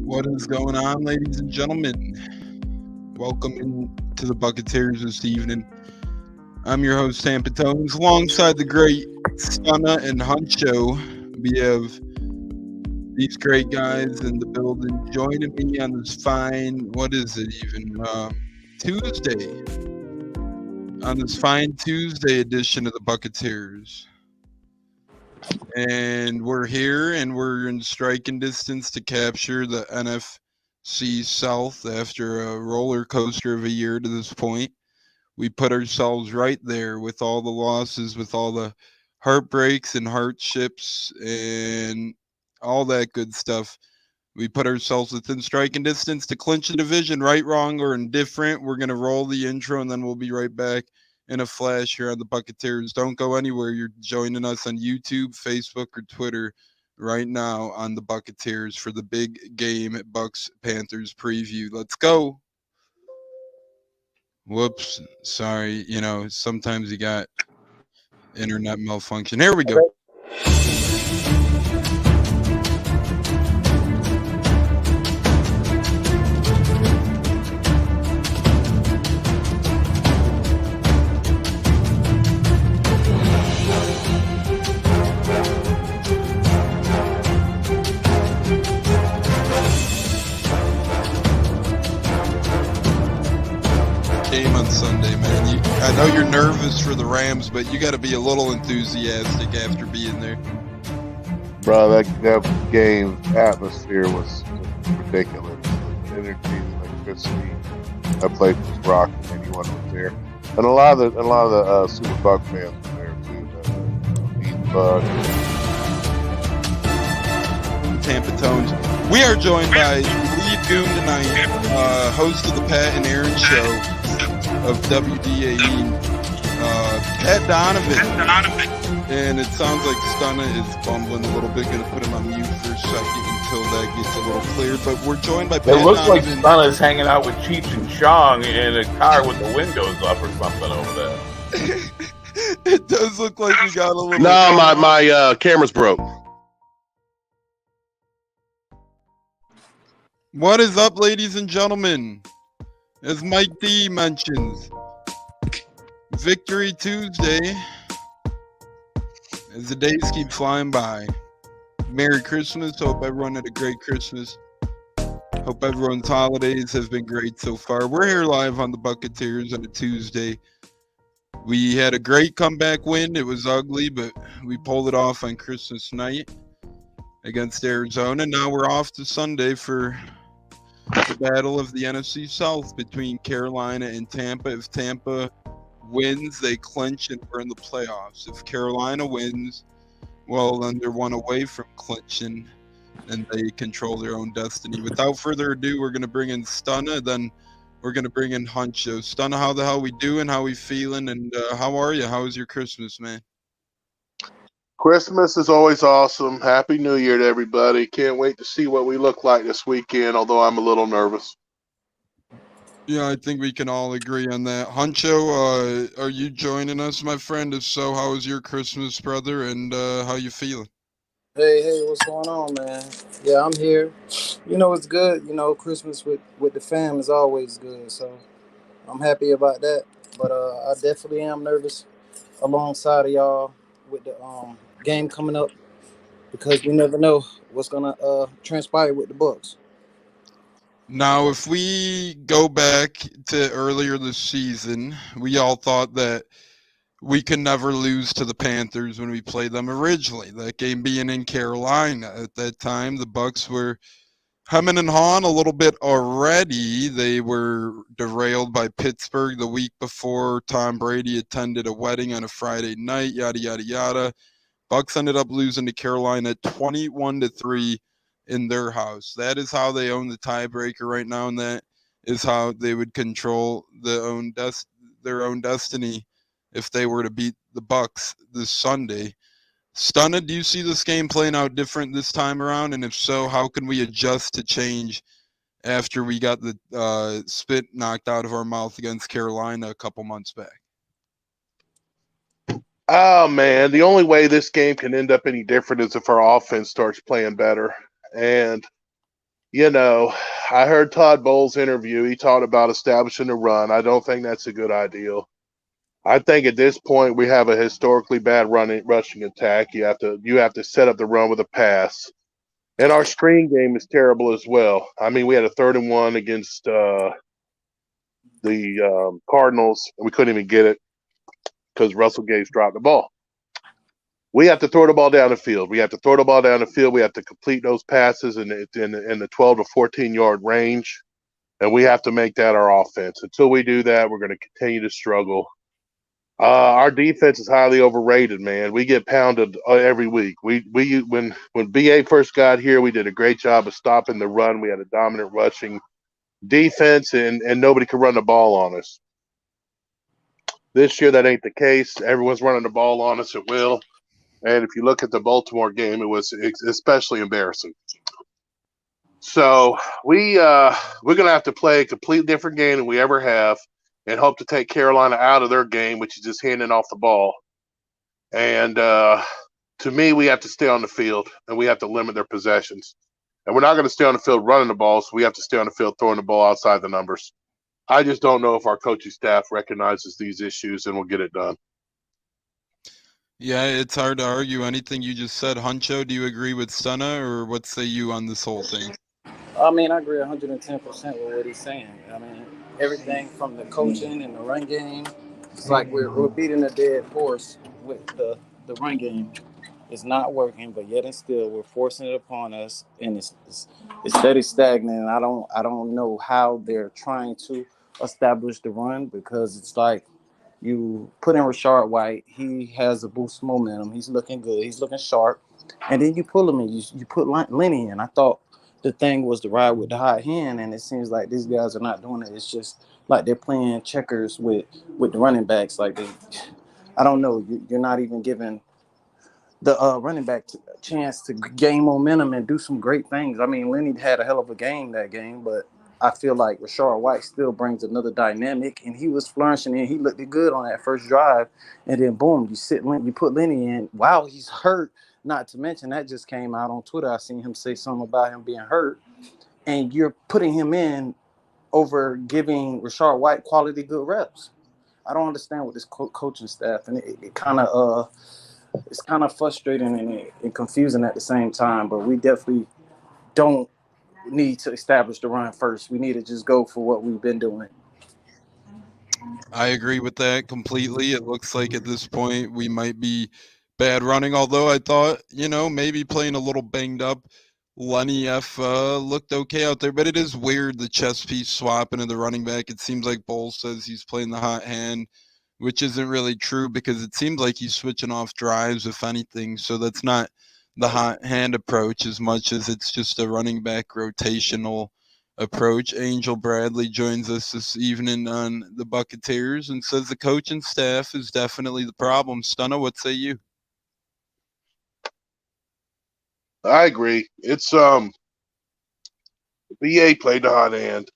What is going on, ladies and gentlemen? Welcome into the Buccateers this evening. I'm your host, Tampa Tones. Alongside the great Stunna and Huncho, we have these great guys in the building joining me on this fine, what is it even, Tuesday. On this fine Tuesday edition of the Buccateers. And we're here and we're in striking distance to capture the NFC South after a roller coaster of a year to this point. We put ourselves right there with all the losses, with all the heartbreaks and hardships and all that good stuff. We put ourselves within striking distance to clinch the division, right, wrong, or indifferent. We're going to roll the intro and then we'll be right back in a flash here on the Buccateers. Don't go anywhere. You're joining us on YouTube, Facebook, or Twitter right now on the Buccateers for the big game at Bucs Panthers preview. Let's go. Whoops. Sorry. Sometimes you got internet malfunction. Here we go. Game on Sunday, man. I know you're nervous for the Rams, but you got to be a little enthusiastic after being there. Bro, that game atmosphere was ridiculous. The energy, the electricity. That place was rocking. Anyone was there, and a lot of the Super Buck fans were there too. The Bucs. Tampa Tones. We are joined by lead goon tonight, host of the Pat and Aaron show of WDAE, Pat Donovan. And it sounds like Stunna is bumbling a little bit. Going to put him on mute for a second until that gets a little clear. But we're joined by Pat Donovan. It looks like Stunna's hanging out with Cheech and Chong in a car with the windows up or something over there. It does look like we got a little... No, my camera's broke. What is up, ladies and gentlemen? As Mike D mentions, Victory Tuesday, as the days keep flying by. Merry Christmas. Hope everyone had a great Christmas. Hope everyone's holidays have been great so far. We're here live on the Buccateers on a Tuesday. We had a great comeback win. It was ugly, but we pulled it off on Christmas night against Arizona. Now we're off to Sunday for the battle of the NFC South between Carolina and Tampa. If Tampa wins, they clinch and we're in the playoffs. If Carolina wins, well, then they're one away from clinching and they control their own destiny. Without further ado, we're going to bring in Stunna, then we're going to bring in Huncho. Stunna, how the hell we doing? How we feeling? And how are you? How was your Christmas, man? Christmas is always awesome. Happy New Year to everybody. Can't wait to see what we look like this weekend, although I'm a little nervous. Yeah, I think we can all agree on that. Huncho, are you joining us, my friend? If so, how was your Christmas, brother, and how you feeling? Hey, what's going on, man? Yeah, I'm here. It's good. Christmas with the fam is always good, so I'm happy about that. But I definitely am nervous alongside of y'all with the game coming up because we never know what's gonna transpire with the Bucs. Now, if we go back to earlier this season, we all thought that we could never lose to the Panthers when we played them originally. That game being in Carolina at that time, the Bucs were hemming and hawing a little bit already. They were derailed by Pittsburgh the week before. Tom Brady attended a wedding on a Friday night, yada, yada, yada. Bucs ended up losing to Carolina 21-3 in their house. That is how they own the tiebreaker right now, and that is how they would control their own destiny if they were to beat the Bucs this Sunday. Stunna, do you see this game playing out different this time around? And if so, how can we adjust to change after we got the spit knocked out of our mouth against Carolina a couple months back? Oh, man, the only way this game can end up any different is if our offense starts playing better. And, I heard Todd Bowles' interview. He talked about establishing the run. I don't think that's a good idea. I think at this point we have a historically bad rushing attack. You have to set up the run with a pass, and our screen game is terrible as well. I mean, we had a 3rd and 1 against the Cardinals, and we couldn't even get it because Russell Gage dropped the ball. We have to throw the ball down the field. We have to complete those passes in the 12 to 14-yard range, and we have to make that our offense. Until we do that, we're going to continue to struggle. Our defense is highly overrated, man. We get pounded every week. When BA first got here, we did a great job of stopping the run. We had a dominant rushing defense, and nobody could run the ball on us. This year, that ain't the case. Everyone's running the ball on us at will. And if you look at the Baltimore game, it was especially embarrassing. So we're going to have to play a completely different game than we ever have and hope to take Carolina out of their game, which is just handing off the ball. And to me, we have to stay on the field, and we have to limit their possessions. And we're not going to stay on the field running the ball, so we have to stay on the field throwing the ball outside the numbers. I just don't know if our coaching staff recognizes these issues and will get it done. Yeah, it's hard to argue anything you just said. Huncho, do you agree with Stunna, or what say you on this whole thing? I mean, I agree 110% with what he's saying. I mean, everything from the coaching and the run game, it's like we're beating a dead horse with the run game. It's not working, but yet and still we're forcing it upon us, and it's steady stagnant. And I don't know how they're trying to establish the run, because it's like you put in Rashard White, he has a boost of momentum. He's looking good. He's looking sharp, and then you pull him and you put Lenny in. I thought the thing was to ride with the hot hand, and it seems like these guys are not doing it. It's just like they're playing checkers with the running backs. Like I don't know. You're not even giving the running back a chance to gain momentum and do some great things. I mean, Lenny had a hell of a game that game, but I feel like Rashard White still brings another dynamic, and he was flourishing, and he looked good on that first drive, and then boom, you put Lenny in. Wow, he's hurt. Not to mention that just came out on Twitter. I seen him say something about him being hurt, and you're putting him in over giving Rashard White quality good reps. I don't understand with this coaching staff, and it kind of it's kind of frustrating and confusing at the same time. But we definitely don't need to establish the run first. We need to just go for what we've been doing. I agree with that completely. It looks like at this point we might be bad running, although I thought, maybe playing a little banged up. Lenny F looked okay out there, but it is weird, the chess piece swapping to the running back. It seems like Bowles says he's playing the hot hand, which isn't really true, because it seems like he's switching off drives, if anything. So that's not the hot hand approach as much as it's just a running back rotational approach. Angel Bradley joins us this evening on the Buccateers and says the coaching staff is definitely the problem. Stunna, what say you? I agree. It's BA played the hot hand,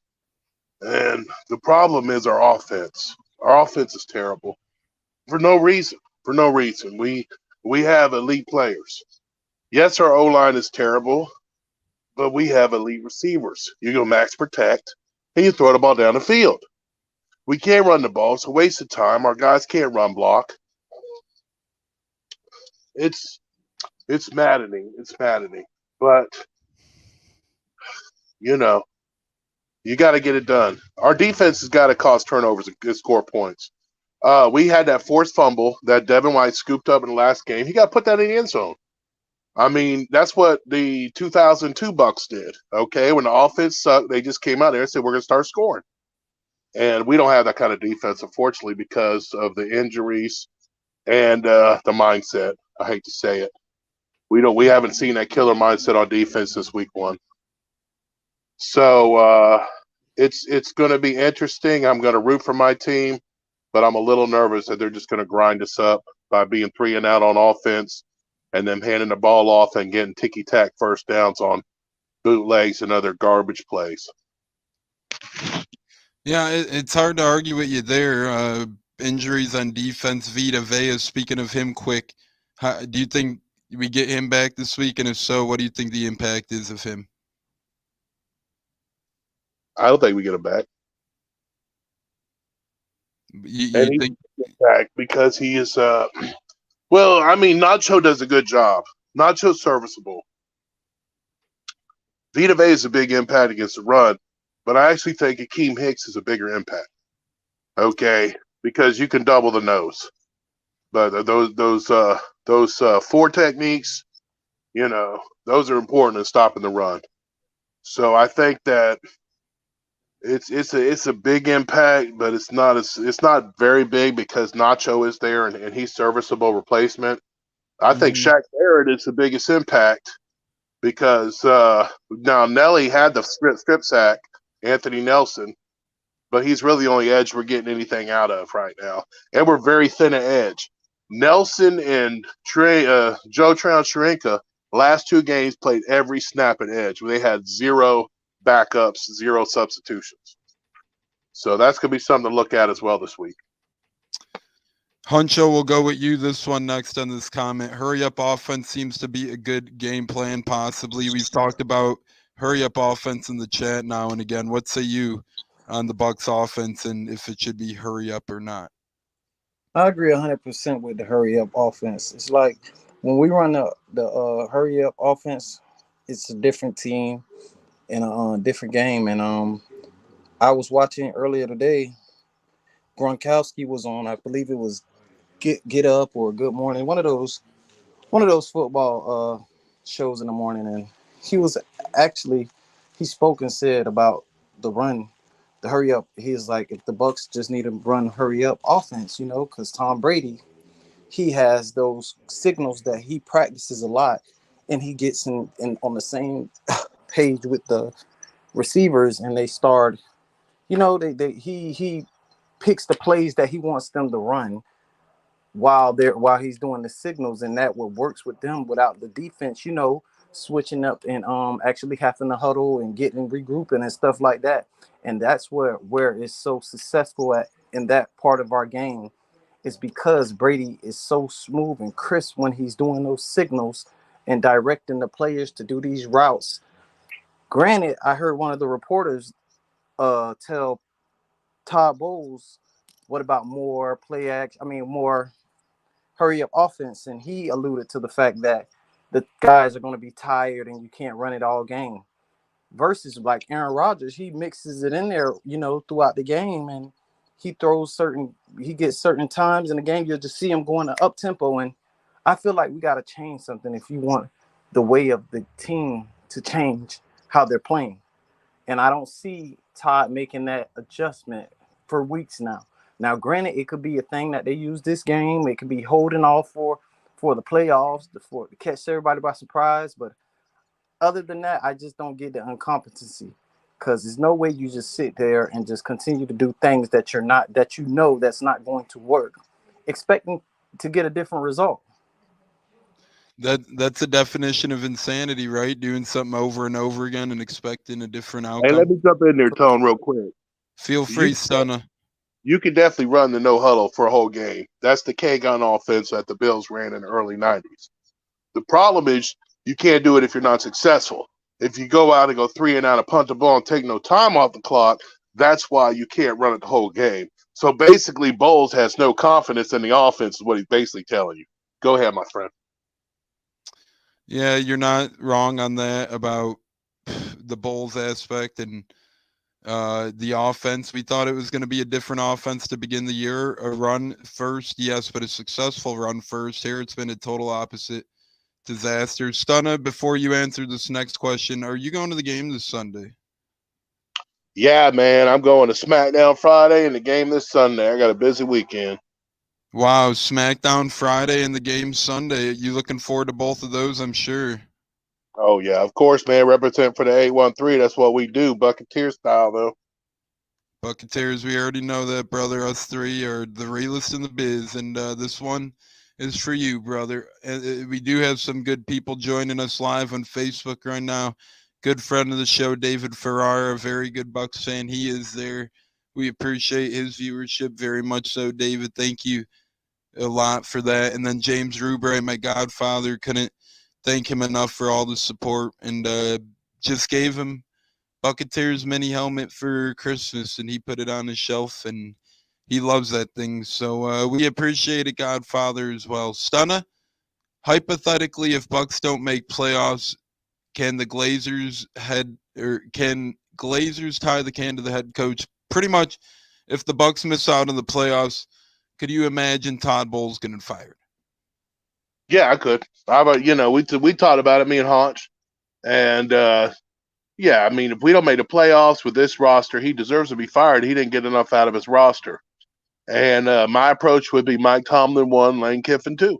and the problem is our offense. Our offense is terrible for no reason. For no reason. We have elite players. Yes, our O-line is terrible, but we have elite receivers. You go max protect, and you throw the ball down the field. We can't run the ball. It's a waste of time. Our guys can't run block. It's maddening. It's maddening. But, you got to get it done. Our defense has got to cause turnovers and score points. We had that forced fumble that Devin White scooped up in the last game. He got put that in the end zone. I mean, that's what the 2002 Bucs did, okay? When the offense sucked, they just came out there and said, we're going to start scoring. And we don't have that kind of defense, unfortunately, because of the injuries and the mindset. I hate to say it. We haven't seen that killer mindset on defense since week 1. So it's going to be interesting. I'm going to root for my team, but I'm a little nervous that they're just going to grind us up by being 3 and out on offense and then handing the ball off and getting ticky-tack first downs on bootlegs and other garbage plays. Yeah, it's hard to argue with you there. Injuries on defense. Vita Vea, speaking of him quick, do you think we get him back this week? And if so, what do you think the impact is of him? I don't think we get him back. You And he think? gets back because he is well, I mean, Nacho does a good job. Nacho's serviceable. Vita Vea is a big impact against the run, but I actually think Akeem Hicks is a bigger impact. Okay, because you can double the nose. But those four techniques, those are important in stopping the run. So I think that it's a big impact, but it's not very big because Nacho is there and he's serviceable replacement. I think Shaq Barrett is the biggest impact because now Nelly had the strip sack, Anthony Nelson, but he's really the only edge we're getting anything out of right now, and we're very thin at edge. Nelson and Joe Sharenka last two games played every snap at edge. They had zero backups, zero substitutions. So that's going to be something to look at as well this week. Huncho, we'll go with you this one next on this comment. Hurry up offense seems to be a good game plan, possibly. We've talked about hurry up offense in the chat now and again. What say you on the Bucs offense and if it should be hurry up or not? I agree 100% with the hurry up offense. It's like when we run the hurry up offense, it's a different team in a different game. And I was watching earlier today. Gronkowski was on. I believe it was Get Up or Good Morning, one of those football shows in the morning, and he spoke and said about the run, the hurry up. He's like, if the Bucs just need to run hurry up offense, because Tom Brady, he has those signals that he practices a lot, and he gets in on the same page with the receivers, and they start, he picks the plays that he wants them to run while he's doing the signals, and that what works with them without the defense, switching up and actually having to huddle and getting regrouping and stuff like that. And that's where it's so successful at in that part of our game is because Brady is so smooth and crisp when he's doing those signals and directing the players to do these routes. Granted, I heard one of the reporters tell Todd Bowles, what about more play action? More hurry up offense, and he alluded to the fact that the guys are going to be tired and you can't run it all game. Versus like Aaron Rodgers, he mixes it in there, throughout the game, and he gets certain times in the game. You'll just see him going to up tempo, and I feel like we got to change something if you want the way of the team to change how they're playing. And I don't see Todd making that adjustment for weeks now. Now, granted, it could be a thing that they use this game. It could be holding off for the playoffs, to catch everybody by surprise. But other than that, I just don't get the incompetency, because there's no way you just sit there and just continue to do things that that's not going to work, expecting to get a different result. That's a definition of insanity, right? Doing something over and over again and expecting a different outcome. Hey, let me jump in there, Tone, real quick. Feel free, Stunner. You can definitely run the no huddle for a whole game. That's the K-gun offense that the Bills ran in the early 90s. The problem is you can't do it if you're not successful. If you go out and go 3 and out and punt the ball and take no time off the clock, that's why you can't run it the whole game. So basically, Bowles has no confidence in the offense is what he's basically telling you. Go ahead, my friend. Yeah, you're not wrong on that about the Bowles aspect and the offense. We thought it was going to be a different offense to begin the year. A run first, yes, but a successful run first. Here it's been a total opposite disaster. Stunna, before you answer this next question, are you going to the game this Sunday? Yeah, man, I'm going to SmackDown Friday and the game this Sunday. I got a busy weekend. Wow, SmackDown Friday and the game Sunday. You looking forward to both of those, I'm sure. Oh, yeah, of course, man. Represent for the 813. That's what we do, Buccateers style, though. Buccateers, we already know that, brother. Us three are the realest in the biz, and this one is for you, brother. We do have some good people joining us live on Facebook right now. Good friend of the show, David Ferrara, a very good Bucs fan. He is there. We appreciate his viewership very much so, David. Thank you a lot for that. And then James Rubre, my godfather, couldn't thank him enough for all the support, and just gave him Buccateers mini helmet for Christmas, and he put it on his shelf, and he loves that thing. So we appreciate it, Godfather, as well. Stunna, hypothetically, if Bucs don't make playoffs, can the Glazers can Glazers tie the can to the head coach? Pretty much, if the Bucs miss out on the playoffs, could you imagine Todd Bowles getting fired? Yeah, I could. How about we talked about it, me and Haunch, and yeah, I mean, if we don't make the playoffs with this roster, he deserves to be fired. He didn't get enough out of his roster. And my approach would be Mike Tomlin 1, Lane Kiffin 2.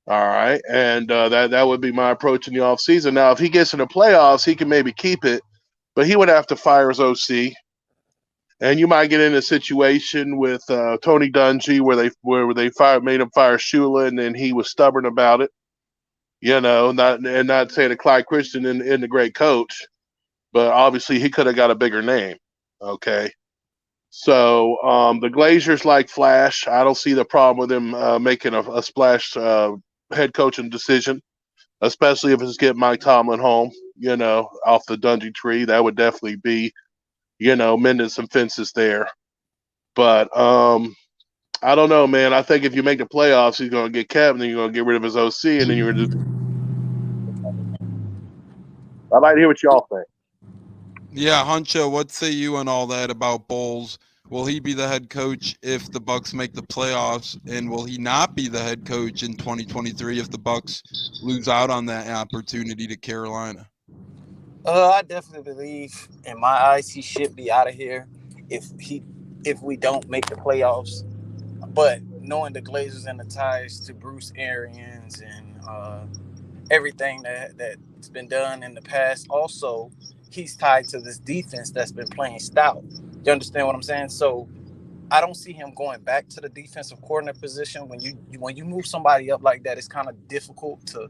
All right, and that would be my approach in the offseason. Now, if he gets in the playoffs, he can maybe keep it, but he would have to fire his OC. And you might get in a situation with Tony Dungy where they made him fire Shula, and then he was stubborn about it. Not saying that Clyde Christian isn't a great coach, but obviously he could have got a bigger name. Okay. So the Glazers like Flash. I don't see the problem with him making a splash head coaching decision, especially if it's getting Mike Tomlin home, off the Dungy tree. That would definitely be, mending some fences there. But I don't know, man. I think if you make the playoffs, he's going to get kept, and then you're going to get rid of his OC, and then you're going to I'd like to hear what y'all think. Yeah, Huncho, what say you on all that about Bowles? Will he be the head coach if the Bucs make the playoffs, and will he not be the head coach in 2023 if the Bucs lose out on that opportunity to Carolina? I definitely believe, in my eyes, he should be out of here if we don't make the playoffs. But knowing the Glazers and the ties to Bruce Arians and everything that's been done in the past, also he's tied to this defense that's been playing stout. You understand what I'm saying? So I don't see him going back to the defensive coordinator position. When you move somebody up like that, it's kind of difficult to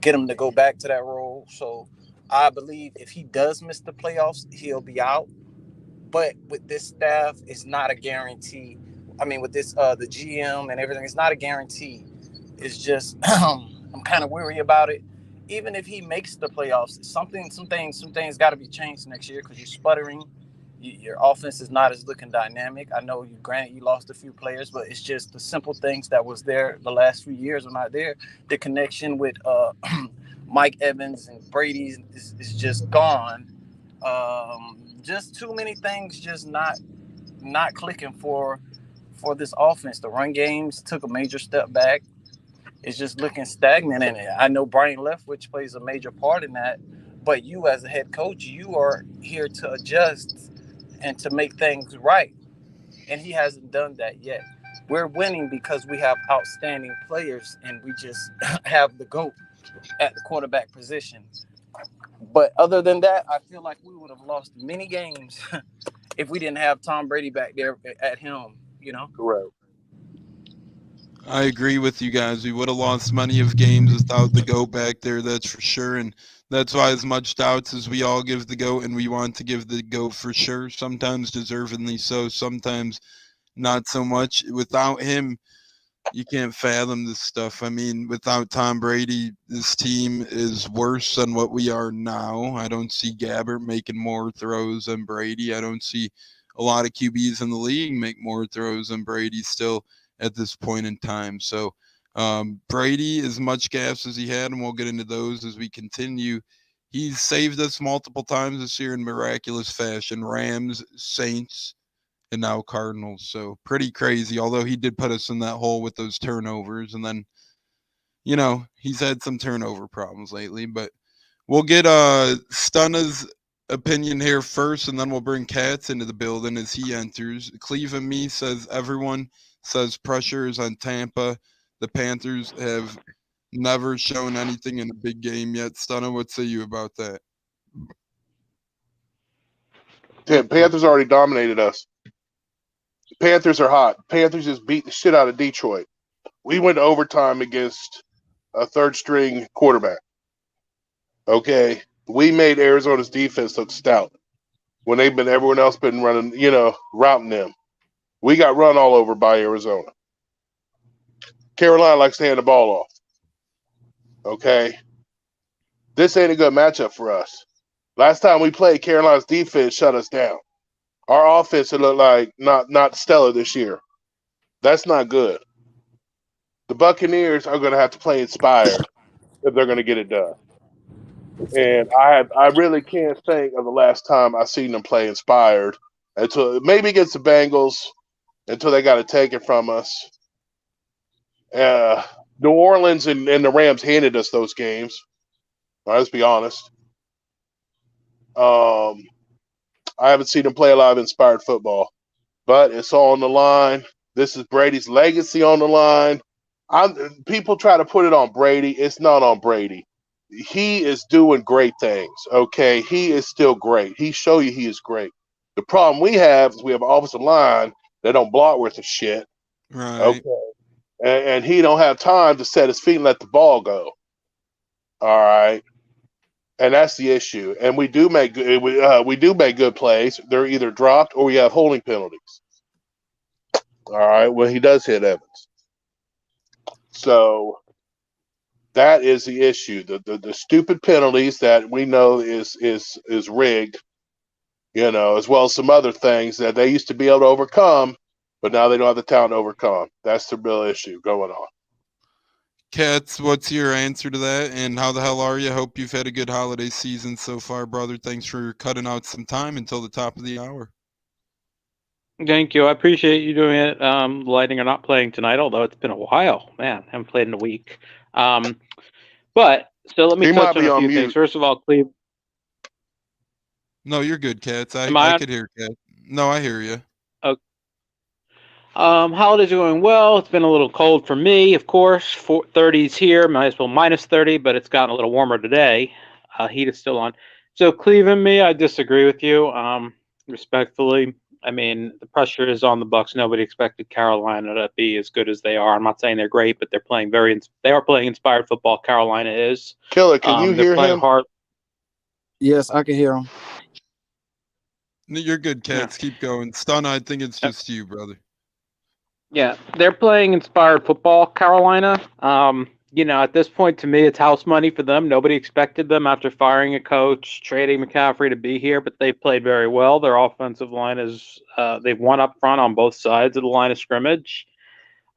get him to go back to that role. So I believe if he does miss the playoffs, he'll be out. But with this staff, it's not a guarantee. I mean, with this the GM and everything, it's not a guarantee. It's just I'm kind of weary about it. Even if he makes the playoffs, some things got to be changed next year because you're sputtering. Your offense is not as looking dynamic. I know you lost a few players, but it's just the simple things that was there the last few years are not there. The connection with Mike Evans and Brady is just gone. Just too many things just not clicking for this offense. The run games took a major step back. It's just looking stagnant in it. I know Brian Leftwich plays a major part in that, but you as a head coach, you are here to adjust and to make things right. And he hasn't done that yet. We're winning because we have outstanding players and we just have the GOAT at the quarterback position. But other than that, I feel like we would have lost many games if we didn't have Tom Brady back there at helm, Correct. I agree with you guys. We would have lost many of games without the GOAT back there, that's for sure. And that's why as much doubts as we all give the GOAT, and we want to give the GOAT for sure, sometimes deservedly so, sometimes not so much. Without him, you can't fathom this stuff. I mean, without Tom Brady, this team is worse than what we are now. I don't see Gabbert making more throws than Brady. I don't see a lot of QBs in the league make more throws than Brady still at this point in time. So Brady, as much gas as he had, and we'll get into those as we continue, he's saved us multiple times this year in miraculous fashion. Rams, Saints, and now Cardinals. So pretty crazy, although he did put us in that hole with those turnovers. And then, he's had some turnover problems lately. But we'll get Stunna's opinion here first, and then we'll bring Katz into the building as he enters. Cleveland Me says everyone says pressure is on Tampa. The Panthers have never shown anything in a big game yet. Stunna, what say you about that? Panthers already dominated us. Panthers are hot. Panthers just beat the shit out of Detroit. We went to overtime against a third-string quarterback. Okay, we made Arizona's defense look stout when everyone else been running, routing them. We got run all over by Arizona. Carolina likes to hand the ball off. Okay, this ain't a good matchup for us. Last time we played, Carolina's defense shut us down. Our offense looked like not stellar this year. That's not good. The Buccaneers are going to have to play inspired if they're going to get it done. And I really can't think of the last time I seen them play inspired until maybe against the Bengals until they got to take it from us. New Orleans and the Rams handed us those games. Let's be honest. I haven't seen them play a lot of inspired football, but it's all on the line. This is Brady's legacy on the line. People try to put it on Brady. It's not on Brady. He is doing great things. Okay, he is still great. He show you he is great. The problem we have is we have an offensive line that don't block worth of shit. Right. Okay, and he don't have time to set his feet and let the ball go. All right, and that's the issue. And we do make good plays. They're either dropped or we have holding penalties. All right, when he does hit Evans. So that is the issue. The stupid penalties that we know is rigged, as well as some other things that they used to be able to overcome, but now they don't have the talent to overcome. That's the real issue going on. Katz, what's your answer to that? And how the hell are you? Hope you've had a good holiday season so far, brother. Thanks for cutting out some time until the top of the hour. Thank you. I appreciate you doing it. Lighting or not playing tonight, although it's been a while. Man, I haven't played in a week. But so let me touch on a few things. First of all, Cleve. No, you're good, Katz. I could hear Katz. No, I hear you. Okay. Holidays are going well. It's been a little cold for me, of course. 30s here, might as well minus 30, but it's gotten a little warmer today. Heat is still on. So Cleve and me, I disagree with you, respectfully. I mean, the pressure is on the Bucs. Nobody expected Carolina to be as good as they are. I'm not saying they're great, but they are playing inspired football. Carolina is. Killer, can you hear him? Hard. Yes, I can hear him. You're good, Katz. Yeah. Keep going. Stun, I think it's just you, brother. Yeah, they're playing inspired football, Carolina. At this point, to me, it's house money for them. Nobody expected them after firing a coach, trading McCaffrey to be here, but they played very well. Their offensive line is they've won up front on both sides of the line of scrimmage.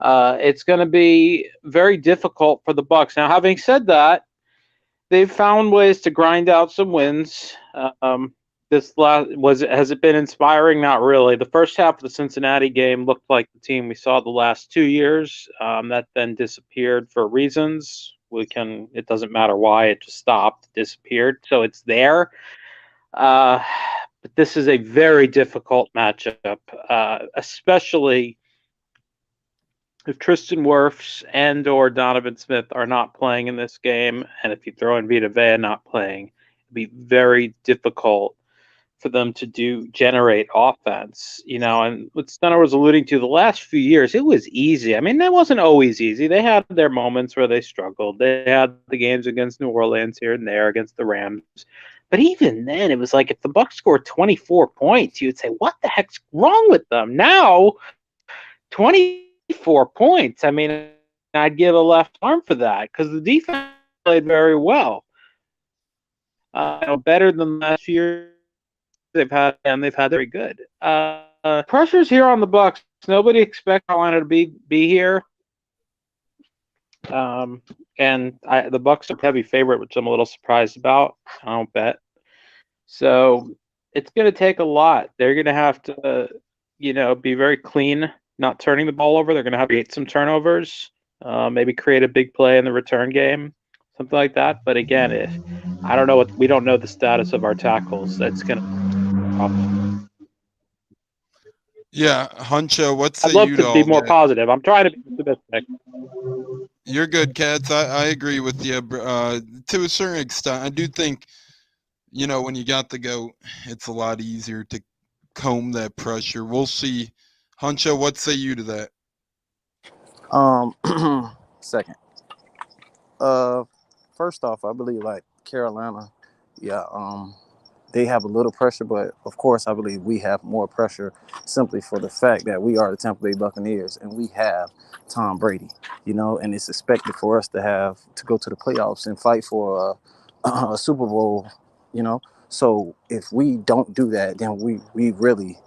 It's going to be very difficult for the Bucs. Now, having said that, they've found ways to grind out some wins. Has it been inspiring? Not really. The first half of the Cincinnati game looked like the team we saw the last 2 years. That then disappeared for reasons. It doesn't matter why, it just stopped, disappeared. So it's there. But this is a very difficult matchup, especially if Tristan Wirfs and or Donovan Smith are not playing in this game, and if you throw in Vita Vea not playing, it'd be very difficult for them to generate offense, and what Stunner was alluding to, the last few years, it was easy. I mean, that wasn't always easy. They had their moments where they struggled. They had the games against New Orleans here and there, against the Rams. But even then, it was like if the Bucs scored 24 points, you'd say, what the heck's wrong with them? Now, 24 points. I mean, I'd give a left arm for that because the defense played very well. Better than last year. They've had very good. Pressure's here on the Bucs. Nobody expects Carolina to be here. And the Bucs are a heavy favorite, which I'm a little surprised about. I don't bet. So it's going to take a lot. They're going to have to, be very clean, not turning the ball over. They're going to have to create some turnovers, maybe create a big play in the return game, something like that. But again, we don't know the status of our tackles. That's going to. Yeah, Huncho, what's the I'd love to be more positive. I'm trying to be optimistic. You're good, Katz. I agree with you to a certain extent. I do think, when you got the GOAT, it's a lot easier to comb that pressure. We'll see. Huncho, what say you to that? Second. First off, I believe Carolina, they have a little pressure, but of course I believe we have more pressure simply for the fact that we are the Tampa Bay Buccaneers and we have Tom Brady, and it's expected for us to go to the playoffs and fight for a Super Bowl, So if we don't do that, then we really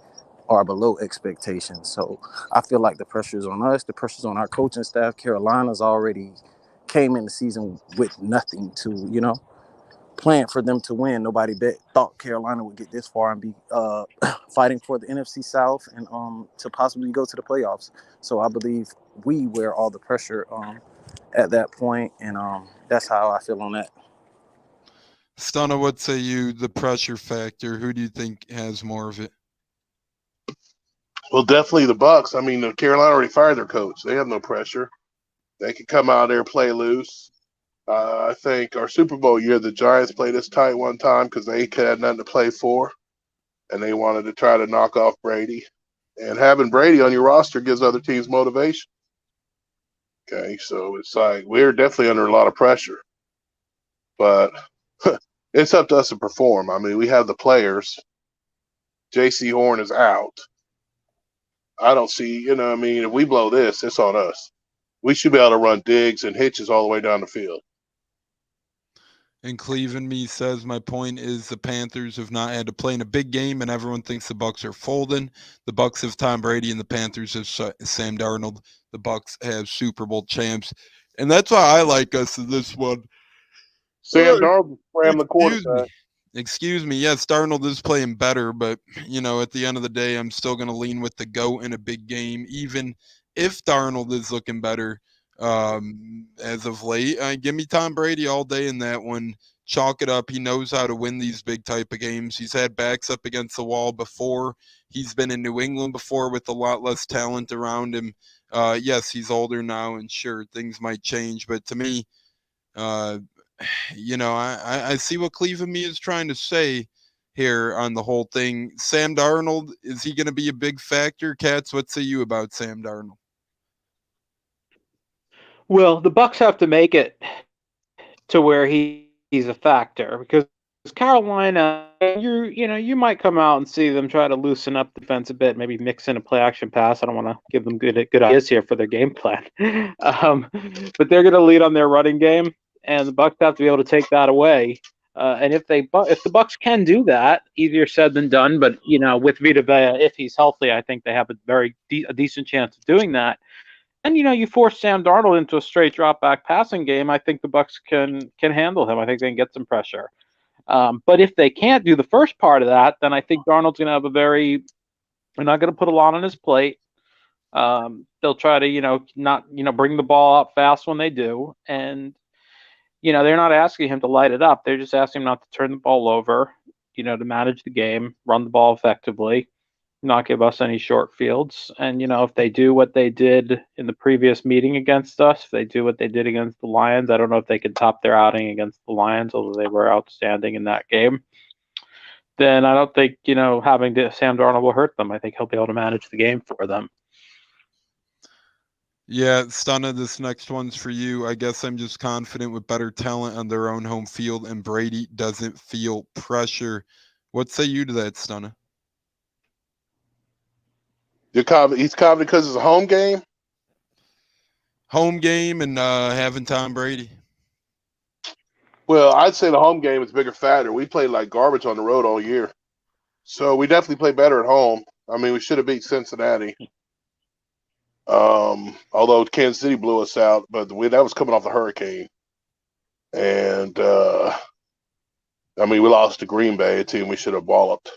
are below expectations. So I feel like the pressure's on us, the pressure's on our coaching staff. Carolina's already came in the season with nothing to, plan for them to win. Nobody thought Carolina would get this far and be fighting for the NFC South and to possibly go to the playoffs. So I believe we wear all the pressure at that point, and that's how I feel on that. Stunna, what say you? The pressure factor. Who do you think has more of it? Well, definitely the Bucs. I mean, Carolina already fired their coach. They have no pressure. They can come out there, play loose. I think our Super Bowl year, the Giants played us tight one time because they had nothing to play for, and they wanted to try to knock off Brady. And having Brady on your roster gives other teams motivation. Okay, so it's like we're definitely under a lot of pressure. But it's up to us to perform. I mean, we have the players. J.C. Horn is out. I don't see, if we blow this, it's on us. We should be able to run digs and hitches all the way down the field. And Cleveland me says my point is the Panthers have not had to play in a big game, and everyone thinks the Bucs are folding. The Bucs have Tom Brady, and the Panthers have Sam Darnold. The Bucs have Super Bowl champs, and that's why I like us in this one. Sam Darnold ran the quarterback. Excuse me. Yes, Darnold is playing better, but at the end of the day, I'm still going to lean with the GOAT in a big game, even if Darnold is looking better. As of late, give me Tom Brady all day in that one. Chalk it up. He knows how to win these big type of games. He's had backs up against the wall before. He's been in New England before with a lot less talent around him. Yes, he's older now, and sure, things might change. But to me, I see what Cleveland me is trying to say here on the whole thing. Sam Darnold, is he going to be a big factor? Katz, what say you about Sam Darnold? Well, the Bucs have to make it to where he's a factor because Carolina, you might come out and see them try to loosen up the defense a bit, maybe mix in a play action pass. I don't want to give them good ideas here for their game plan, but they're going to lead on their running game, and the Bucs have to be able to take that away. And if the Bucs can do that, easier said than done. But with Vita Vea, if he's healthy, I think they have a decent chance of doing that. And you force Sam Darnold into a straight drop back passing game. I think the Bucs can handle him. I think they can get some pressure. But if they can't do the first part of that, then I think Darnold's going to have they're not going to put a lot on his plate. They'll try to not bring the ball up fast when they do, and they're not asking him to light it up. They're just asking him not to turn the ball over. To manage the game, run the ball effectively, not give us any short fields. And, if they do what they did in the previous meeting against us, if they do what they did against the Lions, I don't know if they can top their outing against the Lions, although they were outstanding in that game. Then I don't think, having Sam Darnold will hurt them. I think he'll be able to manage the game for them. Yeah, Stunna, this next one's for you. I guess I'm just confident with better talent on their own home field, and Brady doesn't feel pressure. What say you to that, Stunna? He's confident because it's a home game? Home game and having Tom Brady. Well, I'd say the home game is a bigger factor. We played like garbage on the road all year. So we definitely play better at home. I mean, we should have beat Cincinnati. Although Kansas City blew us out, but that was coming off the hurricane. And, we lost to Green Bay, a team we should have walloped.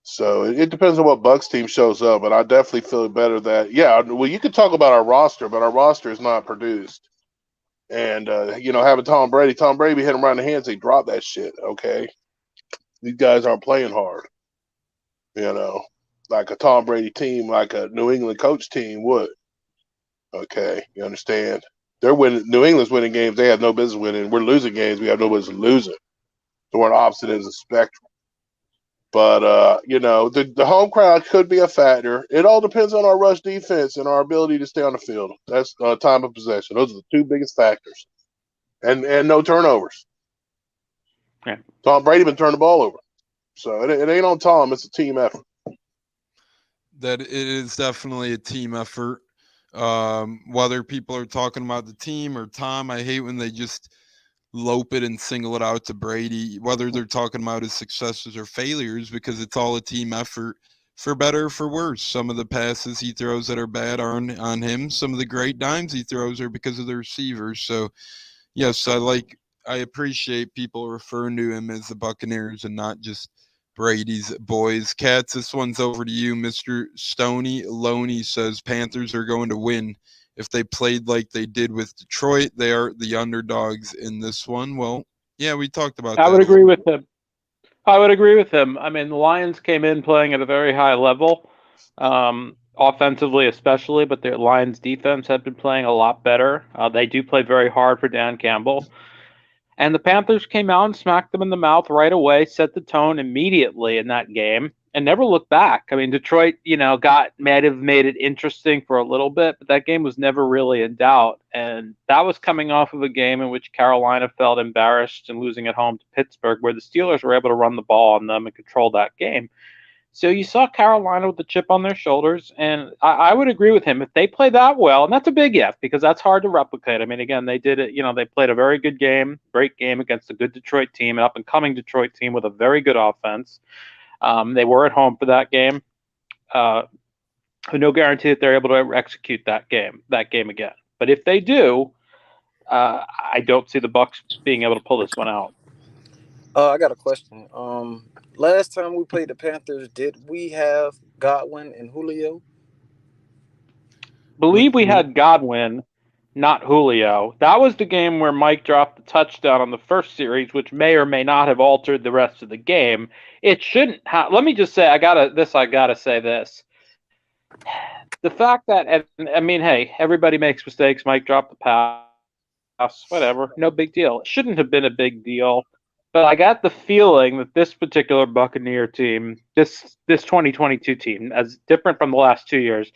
So it depends on what Bucs team shows up, but I definitely feel better that, you could talk about our roster, but our roster is not produced. And, having Tom Brady be hitting him right in the hands, they drop that shit, okay? These guys aren't playing hard, like a Tom Brady team, like a New England coach team would. Okay, you understand? They're winning. New England's winning games they have no business winning. We're losing games we have no business losing. So we're on opposite ends of the spectrum. But, the home crowd could be a factor. It all depends on our rush defense and our ability to stay on the field. That's time of possession. Those are the two biggest factors. And no turnovers. Yeah. Tom Brady been turning the ball over. So it ain't on Tom. It's a team effort. That it is definitely a team effort. Whether people are talking about the team or Tom, I hate when they just lope it and single it out to Brady, whether they're talking about his successes or failures, because it's all a team effort, for better or for worse. Some of the passes he throws that are bad are on him. Some of the great dimes he throws are because of the receivers. So, yes, I appreciate people referring to him as the Buccaneers and not just Brady's boys. Cats, this one's over to you. Mr. Stoney Loney says Panthers are going to win. If they played like they did with Detroit, they are the underdogs in this one. Well, yeah, we talked about that. I would agree with him. I mean, the Lions came in playing at a very high level, offensively especially, but the Lions defense had been playing a lot better. They do play very hard for Dan Campbell. And the Panthers came out and smacked them in the mouth right away, set the tone immediately in that game, and never looked back. I mean, Detroit, might have made it interesting for a little bit, but that game was never really in doubt. And that was coming off of a game in which Carolina felt embarrassed and losing at home to Pittsburgh, where the Steelers were able to run the ball on them and control that game. So you saw Carolina with the chip on their shoulders, and I would agree with him. If they play that well, and that's a big if, because that's hard to replicate. I mean, again, they did it. They played a very good game, great game against a good Detroit team, an up-and-coming Detroit team with a very good offense. They were at home for that game. No guarantee that they're able to execute that game again. But if they do, I don't see the Bucs being able to pull this one out. I got a question. Last time we played the Panthers, did we have Godwin and Julio? Believe we had Godwin, not Julio. That was the game where Mike dropped the touchdown on the first series, which may or may not have altered the rest of the game. It shouldn't have. Let me just say, I gotta say this. The fact that, I mean, hey, everybody makes mistakes. Mike dropped the pass, whatever, no big deal. It shouldn't have been a big deal. But I got the feeling that this particular Buccaneer team, this 2022 team, as different from the last 2 years,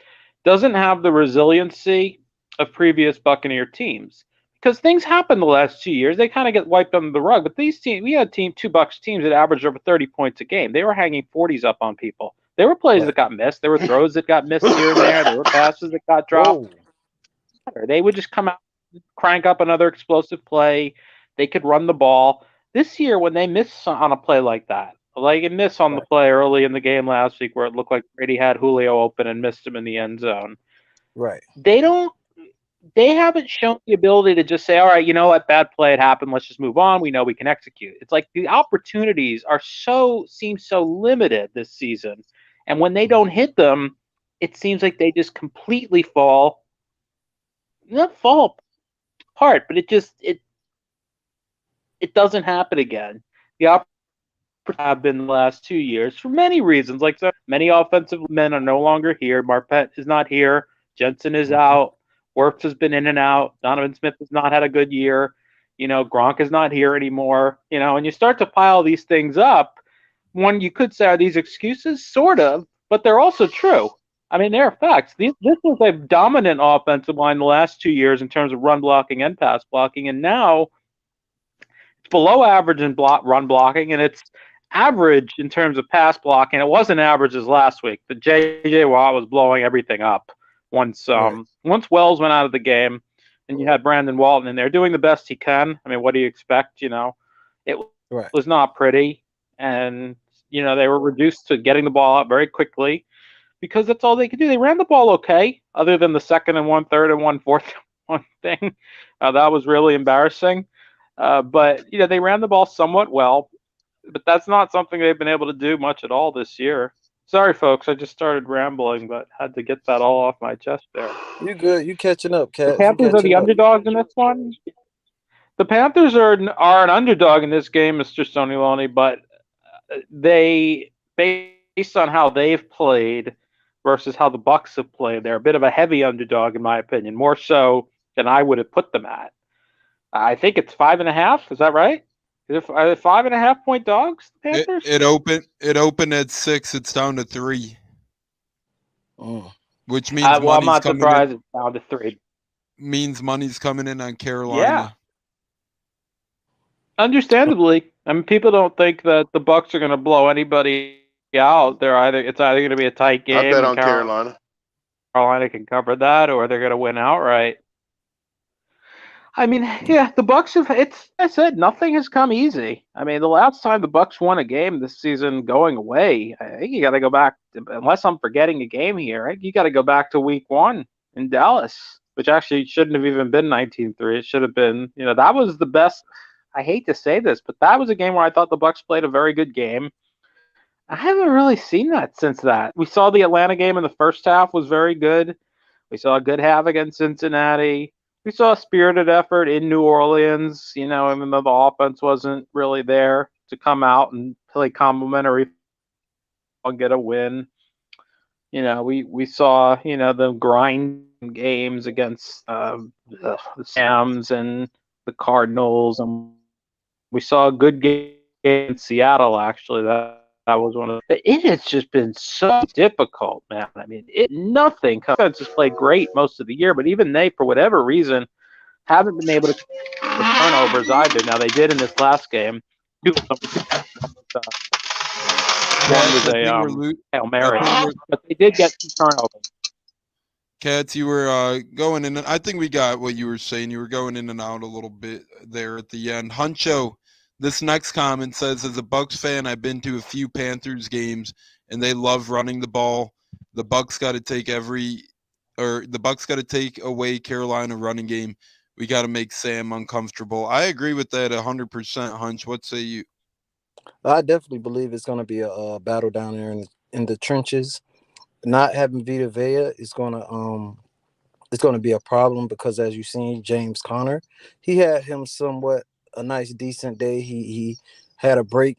doesn't have the resiliency of previous Buccaneer teams. Because things happen the last 2 years. They kind of get wiped under the rug. But these teams, we had two Bucs teams that averaged over 30 points a game. They were hanging 40s up on people. There were plays that got missed. There were throws that got missed here and there. There were passes that got dropped. Whoa. They would just come out, crank up another explosive play. They could run the ball. This year, when they miss on a play like that, like it missed on the play early in the game last week where it looked like Brady had Julio open and missed him in the end zone. Right. They haven't shown the ability to just say, all right, you know what, bad play, it happened, let's just move on. We know we can execute. It's like the opportunities seem so limited this season. And when they don't hit them, it seems like they just completely not fall apart, but it doesn't happen again. The opportunities have been the last 2 years for many reasons. Like so many offensive men are no longer here. Marpet is not here. Jensen is out. Wirfs has been in and out. Donovan Smith has not had a good year. Gronk is not here anymore. And you start to pile these things up. One, you could say, are these excuses? Sort of, but they're also true. I mean, they're facts. This was a dominant offensive line the last 2 years in terms of run blocking and pass blocking, and now it's below average in run blocking, and it's average in terms of pass blocking. It wasn't average as last week. The J.J. Watt was blowing everything up once Wells went out of the game, and you had Brandon Walton in there doing the best he can. I mean, what do you expect? It was not pretty, and they were reduced to getting the ball out very quickly because that's all they could do. They ran the ball okay, other than the 2nd and 1/3 and 1/4 one thing. That was really embarrassing. But they ran the ball somewhat well, but that's not something they've been able to do much at all this year. Sorry, folks, I just started rambling, but had to get that all off my chest there. You good? You catching up, Cat? The Panthers are the underdogs in this one. The Panthers are an underdog in this game, Mr. Stoney Loney, but they, based on how they've played versus how the Bucs have played, they're a bit of a heavy underdog in my opinion, more so than I would have put them at. I think it's 5.5. Is that right? Are they 5.5 point dogs? The Panthers. It opened at 6. It's down to 3. Which means I'm not surprised it's down to 3. Means money's coming in on Carolina. Yeah. Understandably, I mean, people don't think that the Bucs are going to blow anybody out. It's either going to be a tight game. I bet on Carolina. Carolina can cover that, or they're going to win outright. I mean, yeah, the Bucs have. It's. I said nothing has come easy. I mean, the last time the Bucs won a game this season going away, I think you got to go back. Unless I'm forgetting a game here, right? You got to go back to Week 1 in Dallas, which actually shouldn't have even been 19-3. It should have been. That was the best. I hate to say this, but that was a game where I thought the Bucs played a very good game. I haven't really seen that since that. We saw the Atlanta game in the first half was very good. We saw a good half against Cincinnati. We saw a spirited effort in New Orleans, even though the offense wasn't really there to come out and play complimentary and get a win. We saw, the grind games against the Rams and the Cardinals, and we saw a good game in Seattle, actually. That was one of the. It has just been so difficult, man. I mean, nothing. Offense has played great most of the year, but even they, for whatever reason, haven't been able to the turnovers either. Now they did in this last game. One was a Hail Mary, but they did get some turnovers. Cats, you were going in. I think we got what you were saying. You were going in and out a little bit there at the end. Huncho, this next comment says, as a Bucs fan, I've been to a few Panthers games, and they love running the ball. The Bucs got to take away Carolina running game. We got to make Sam uncomfortable. I agree with that 100%. Hunch, what say you? I definitely believe it's going to be a battle down there in the trenches. Not having Vita Vea is going to be a problem because, as you seen, James Conner, he had him somewhat a nice decent day. He had a very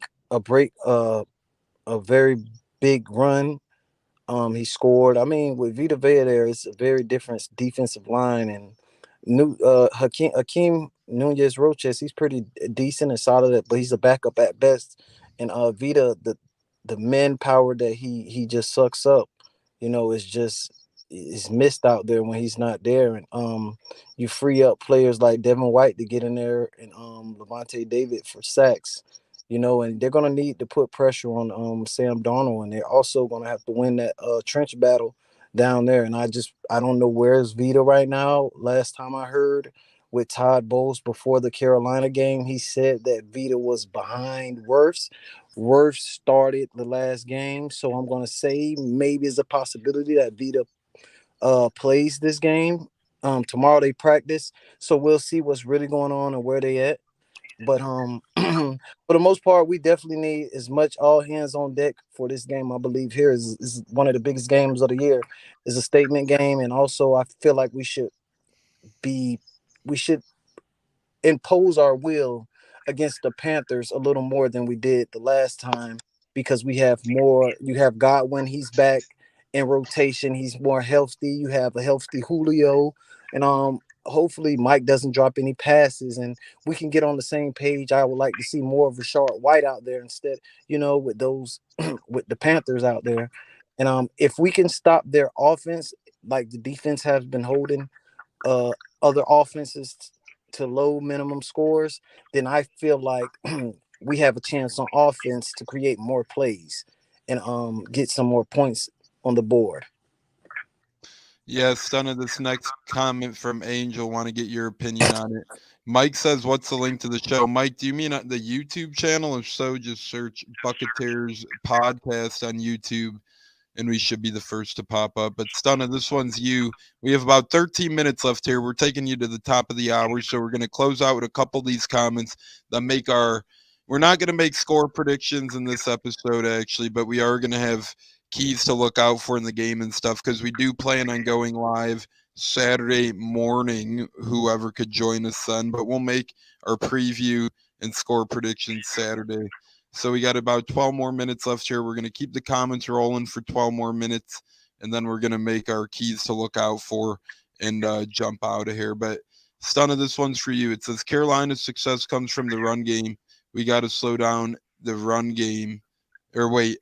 big run. He scored. I mean, with Vita Vea there, it's a very different defensive line, and Hakeem Nunez Roches, he's pretty decent and solid, but he's a backup at best. And Vita, the manpower that he just sucks up, is missed out there when he's not there. And you free up players like Devin White to get in there, and Levante David for sacks. And they're gonna need to put pressure on Sam Darnold, and they're also gonna have to win that trench battle down there. And I don't know where's Vita right now. Last time I heard with Todd Bowles before the Carolina game, he said that Vita was behind Wirfs. Wirfs started the last game, so I'm gonna say maybe it's a possibility that Vita plays this game. Tomorrow they practice, so we'll see what's really going on and where they at. But for the most part, we definitely need as much all hands on deck for this game. I believe here is one of the biggest games of the year. Is a statement game, and also I feel like we should impose our will against the Panthers a little more than we did the last time, because we have more. You have Godwin, he's back in rotation. He's more healthy. You have a healthy Julio, and hopefully Mike doesn't drop any passes, and we can get on the same page. I would like to see more of Rashard White out there instead, with those with the Panthers out there. And if we can stop their offense, like the defense has been holding other offenses to low minimum scores, then I feel like we have a chance on offense to create more plays and get some more points on the board. Yes, son of this next comment from Angel. Want to get your opinion on it. Mike says, what's the link to the show? Mike, do you mean the YouTube channel? If so, just search Buccateers podcast on YouTube, and we should be the first to pop up. But Stunna, this one's you. We have about 13 minutes left here. We're taking you to the top of the hour, so we're going to close out with a couple of these comments that make we're not going to make score predictions in this episode, actually, but we are going to have keys to look out for in the game and stuff, because we do plan on going live Saturday morning, whoever could join us then, but we'll make our preview and score predictions Saturday. So we got about 12 more minutes left here. We're going to keep the comments rolling for 12 more minutes, and then we're going to make our keys to look out for and jump out of here. But Stunna, this one's for you. It says Carolina's success comes from the run game. We got to slow down the run game. Or wait,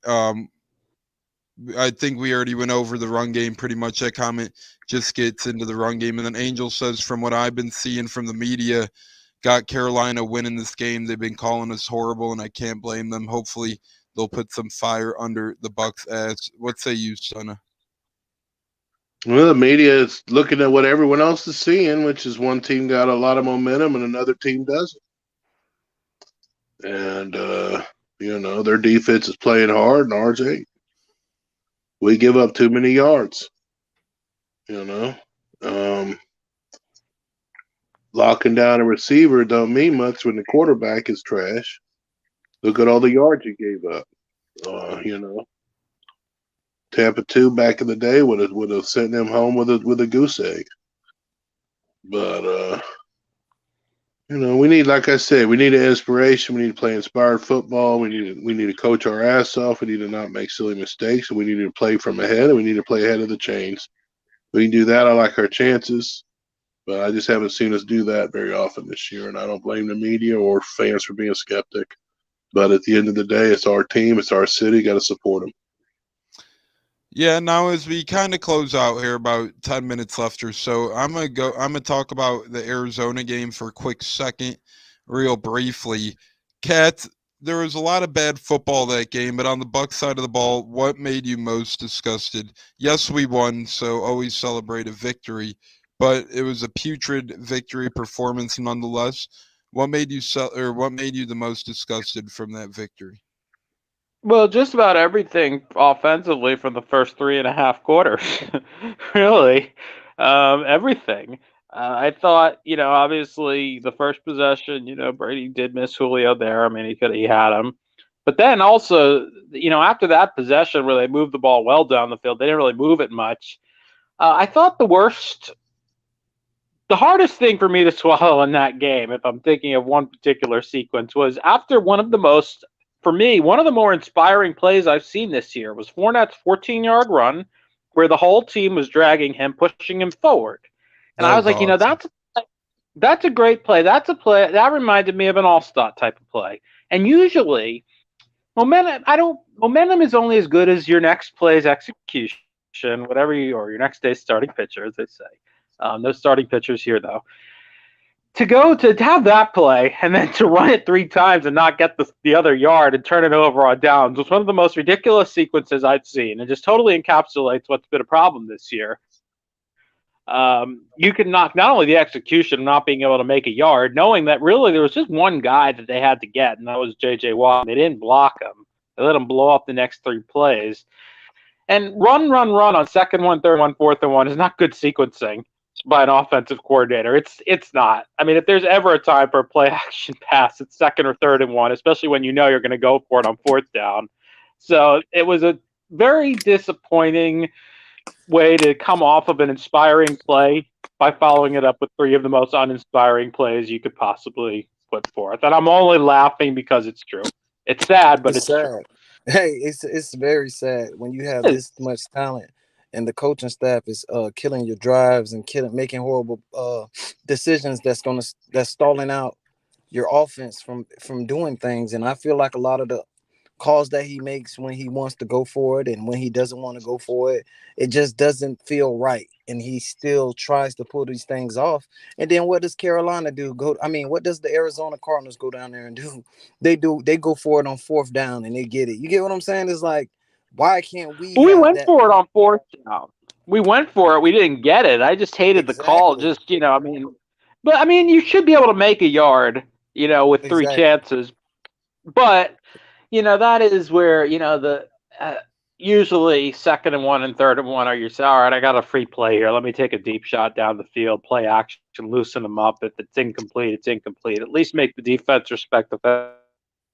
I think we already went over the run game pretty much. That comment just gets into the run game. And then Angel says, from what I've been seeing from the media, got Carolina winning this game. They've been calling us horrible, and I can't blame them. Hopefully they'll put some fire under the Bucs' ass. What say you, Stunna? Well, the media is looking at what everyone else is seeing, which is one team got a lot of momentum and another team doesn't. And, their defense is playing hard and ours ain't. We give up too many yards, Locking down a receiver don't mean much when the quarterback is trash. Look at all the yards you gave up. Tampa 2 back in the day would have sent them home with a goose egg. But we need, like I said, we need an inspiration. We need to play inspired football. We need to coach our ass off. We need to not make silly mistakes. We need to play from ahead, and we need to play ahead of the chains. We can do that. I like our chances, but I just haven't seen us do that very often this year, and I don't blame the media or fans for being skeptic. But at the end of the day, it's our team, it's our city. Got to support them. Yeah, now as we kind of close out here, about 10 minutes left or so, I'm gonna talk about the Arizona game for a quick second, real briefly. Kat, there was a lot of bad football that game, but on the Bucs side of the ball, what made you most disgusted? Yes, we won, so always celebrate a victory, but it was a putrid victory performance nonetheless. What made you the most disgusted from that victory? Well, just about everything offensively from the first 3.5 quarters, really, everything. I thought, obviously the first possession, Brady did miss Julio there. I mean, he had him, but then also, after that possession where they moved the ball well down the field, they didn't really move it much. I thought the hardest thing for me to swallow in that game, if I'm thinking of one particular sequence, was after one of the more inspiring plays I've seen this year was Fournette's 14-yard run, where the whole team was dragging him, pushing him forward. And I was like, awesome. that's a great play. That's a play that reminded me of an all-star type of play. And usually, momentum is only as good as your next play's execution, or your next day's starting pitcher, as they say. No starting pitchers here, though. To have that play and then to run it 3 times and not get the other yard and turn it over on downs was one of the most ridiculous sequences I've seen, and just totally encapsulates what's been a problem this year. You can knock not only the execution, not being able to make a yard, knowing that really there was just one guy that they had to get, and that was J.J. Watt. They didn't block him. They let him blow up the next 3 plays. And run on 2nd 1, 3rd 1, 4th 1 is not good sequencing by an offensive coordinator. It's not. I mean, if there's ever a time for a play action pass, it's 2nd or 3rd 1, especially when you're going to go for it on 4th down. So it was a very disappointing way to come off of an inspiring play by following it up with 3 of the most uninspiring plays you could possibly put forth. And I'm only laughing because it's true. It's sad, but it's sad. true. Hey, it's very sad when you have this much talent and the coaching staff is killing your drives and making horrible decisions that's stalling out your offense from doing things. And I feel like a lot of the calls that he makes when he wants to go for it and when he doesn't want to go for it, it just doesn't feel right. And he still tries to pull these things off. And then what does Carolina do? What does the Arizona Cardinals go down there and do? They go for it on 4th down and they get it. You get what I'm saying? It's like, why can't we? We went for it on 4th down. We went for it. We didn't get it. I just hated the call. Just, but you should be able to make a yard, with 3 chances. But, that is where, usually 2nd 1 and 3rd 1 are all right, I got a free play here. Let me take a deep shot down the field, play action, loosen them up. If it's incomplete, it's incomplete. At least make the defense respect the fact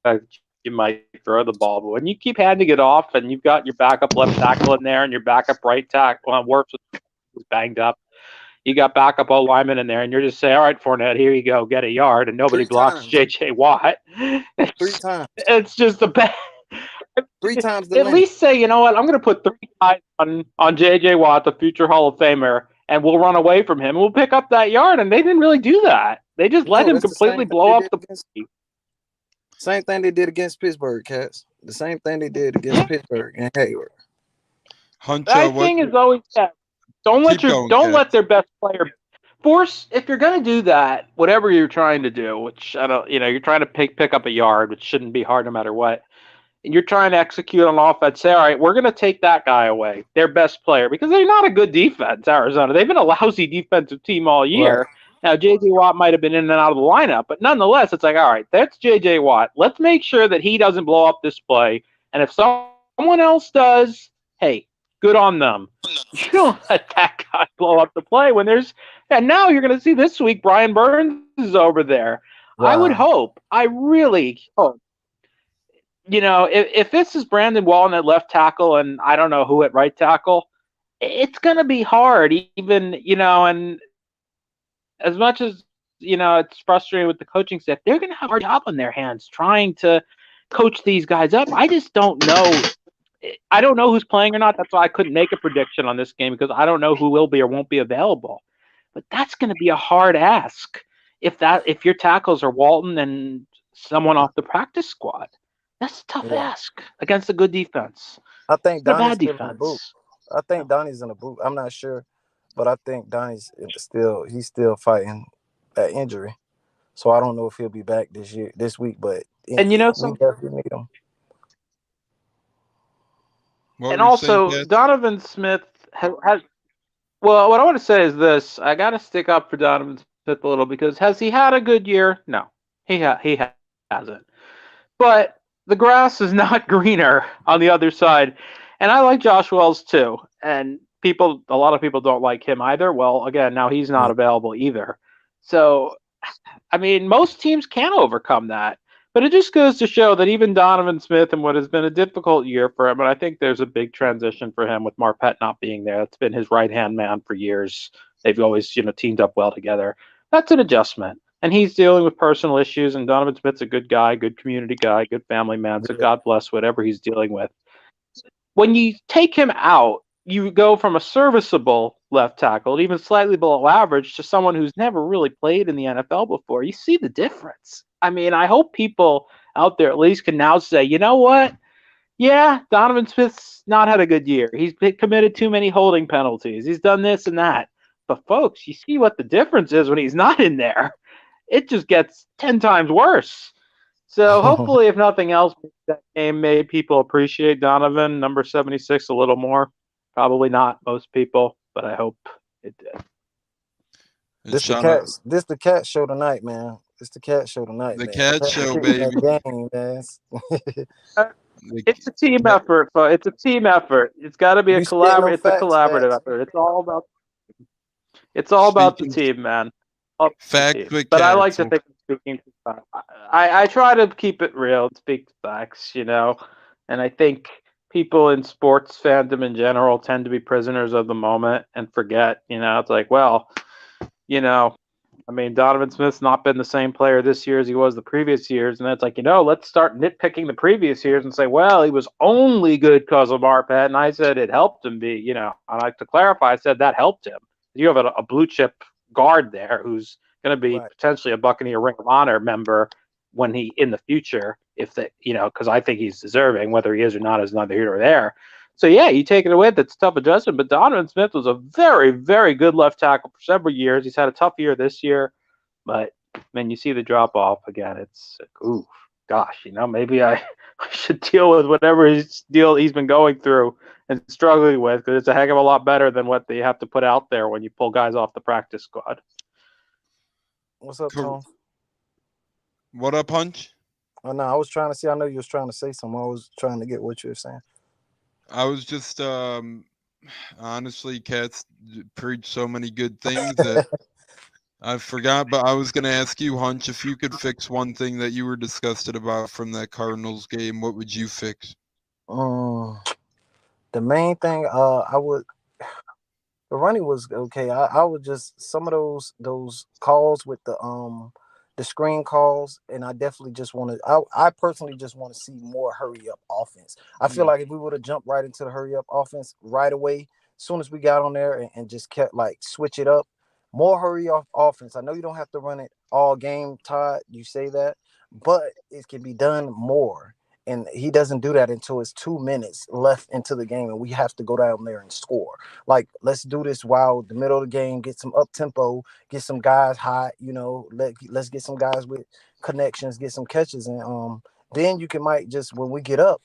that you might throw the ball. But when you keep handing it off and you've got your backup left tackle in there and your backup right tackle, Wirfs was banged up. You got backup O lineman in there, and you're just saying, all right, Fournette, here you go, get a yard, and nobody blocks J.J. Watt. 3 times. It's just a bad. 3 times. At least say, you know what, I'm going to put 3 guys on J.J. Watt, the future Hall of Famer, and we'll run away from him. We'll pick up that yard, and they didn't really do that. They just let him completely blow up the. Same thing they did against Pittsburgh, Cats. The same thing they did against Pittsburgh and Hayward. Huncho, thing is always that. Don't let their best player force. If you're going to do that, whatever you're trying to do, which I don't, you're trying to pick up a yard, which shouldn't be hard no matter what. and you're trying to execute on offense, say, all right, we're going to take that guy away, their best player, because they're not a good defense, Arizona. They've been a lousy defensive team all year. Right. Now, J.J. Watt might have been in and out of the lineup, but nonetheless, it's like, all right, that's J.J. Watt. Let's make sure that he doesn't blow up this play. And if someone else does, hey, good on them. You don't let that guy blow up the play when there's – and now you're going to see this week Brian Burns is over there. I would hope, I really hope, if this is Brandon Wallen at left tackle and I don't know who at right tackle, it's going to be hard even, and as much as, it's frustrating with the coaching staff, they're going to have a hard job on their hands trying to coach these guys up. I just don't know. I don't know who's playing or not. That's why I couldn't make a prediction on this game because I don't know who will be or won't be available. But that's going to be a hard ask if your tackles are Walton and someone off the practice squad. That's a tough ask against a good defense. I think It's a bad Donnie's still in the boot. defense. I think Donnie's in the boot. I'm not sure, but I think Donnie's still fighting that injury. So I don't know if he'll be back this week, but And we definitely need him. And also, Donovan Smith has well, what I want to say is this. I got to stick up for Donovan Smith a little because has he had a good year? No, he hasn't. But the grass is not greener on the other side. And I like Josh Wells too. And a lot of people don't like him either. Well, again, now he's not available either. So, I mean, most teams can overcome that. But it just goes to show that even Donovan Smith and what has been a difficult year for him, and I think there's a big transition for him with Marpet not being there. That's been his right-hand man for years. They've always, teamed up well together. That's an adjustment. And he's dealing with personal issues, and Donovan Smith's a good guy, good community guy, good family man, so God bless whatever he's dealing with. When you take him out, you go from a serviceable left tackle, even slightly below average, to someone who's never really played in the NFL before. You see the difference. I mean, I hope people out there at least can now say, you know what? Yeah, Donovan Smith's not had a good year. He's committed too many holding penalties. He's done this and that. But, folks, you see what the difference is when he's not in there. It just gets 10 times worse. So hopefully, if nothing else, that game made people appreciate Donovan, number 76, a little more. Probably not most people, but I hope it did. This the cat show tonight, man. It's the cat show tonight. The cat show, baby. Game, man. It's a team effort. It's a team effort. It's got to be a collaborative. It's a collaborative effort. It's all about the team, man. But I like to think speaking. I try to keep it real and speak facts, and I think people in sports fandom in general tend to be prisoners of the moment and forget. It's like, well, I mean, Donovan Smith's not been the same player this year as he was the previous years. And it's like, let's start nitpicking the previous years and say, well, he was only good because of Marpet. And I said it helped him be, I like to clarify, I said that helped him. You have a blue chip guard there who's going to be potentially a Buccaneer Ring of Honor member when he in the future, if that, because I think he's deserving, whether he is or not is neither here nor there. So, yeah, you take it away. That's a tough adjustment. But Donovan Smith was a very, very good left tackle for several years. He's had a tough year this year. But, man, you see the drop-off again. It's like, ooh, gosh, maybe I should deal with whatever he's been going through and struggling with because it's a heck of a lot better than what they have to put out there when you pull guys off the practice squad. What's up, Tom? What up, Hunch? Oh, no, I was trying to see. I know you was trying to say something. I was trying to get what you were saying. I was just, honestly, Cats preach so many good things that I forgot, but I was going to ask you, Hunch, if you could fix one thing that you were disgusted about from that Cardinals game, what would you fix? The main thing, the running was okay. I would just, some of those calls with the screen calls, and I definitely just want to. I personally just want to see more hurry up offense. I feel like if we would have jumped right into the hurry up offense right away, as soon as we got on there and just kept switch it up, more hurry up offense. I know you don't have to run it all game, Todd. You say that, but it can be done more. And he doesn't do that until it's 2 minutes left into the game, and we have to go down there and score. Let's do this while the middle of the game, get some up tempo, get some guys hot. Let's get some guys with connections, get some catches, and Then you might just, when we get up,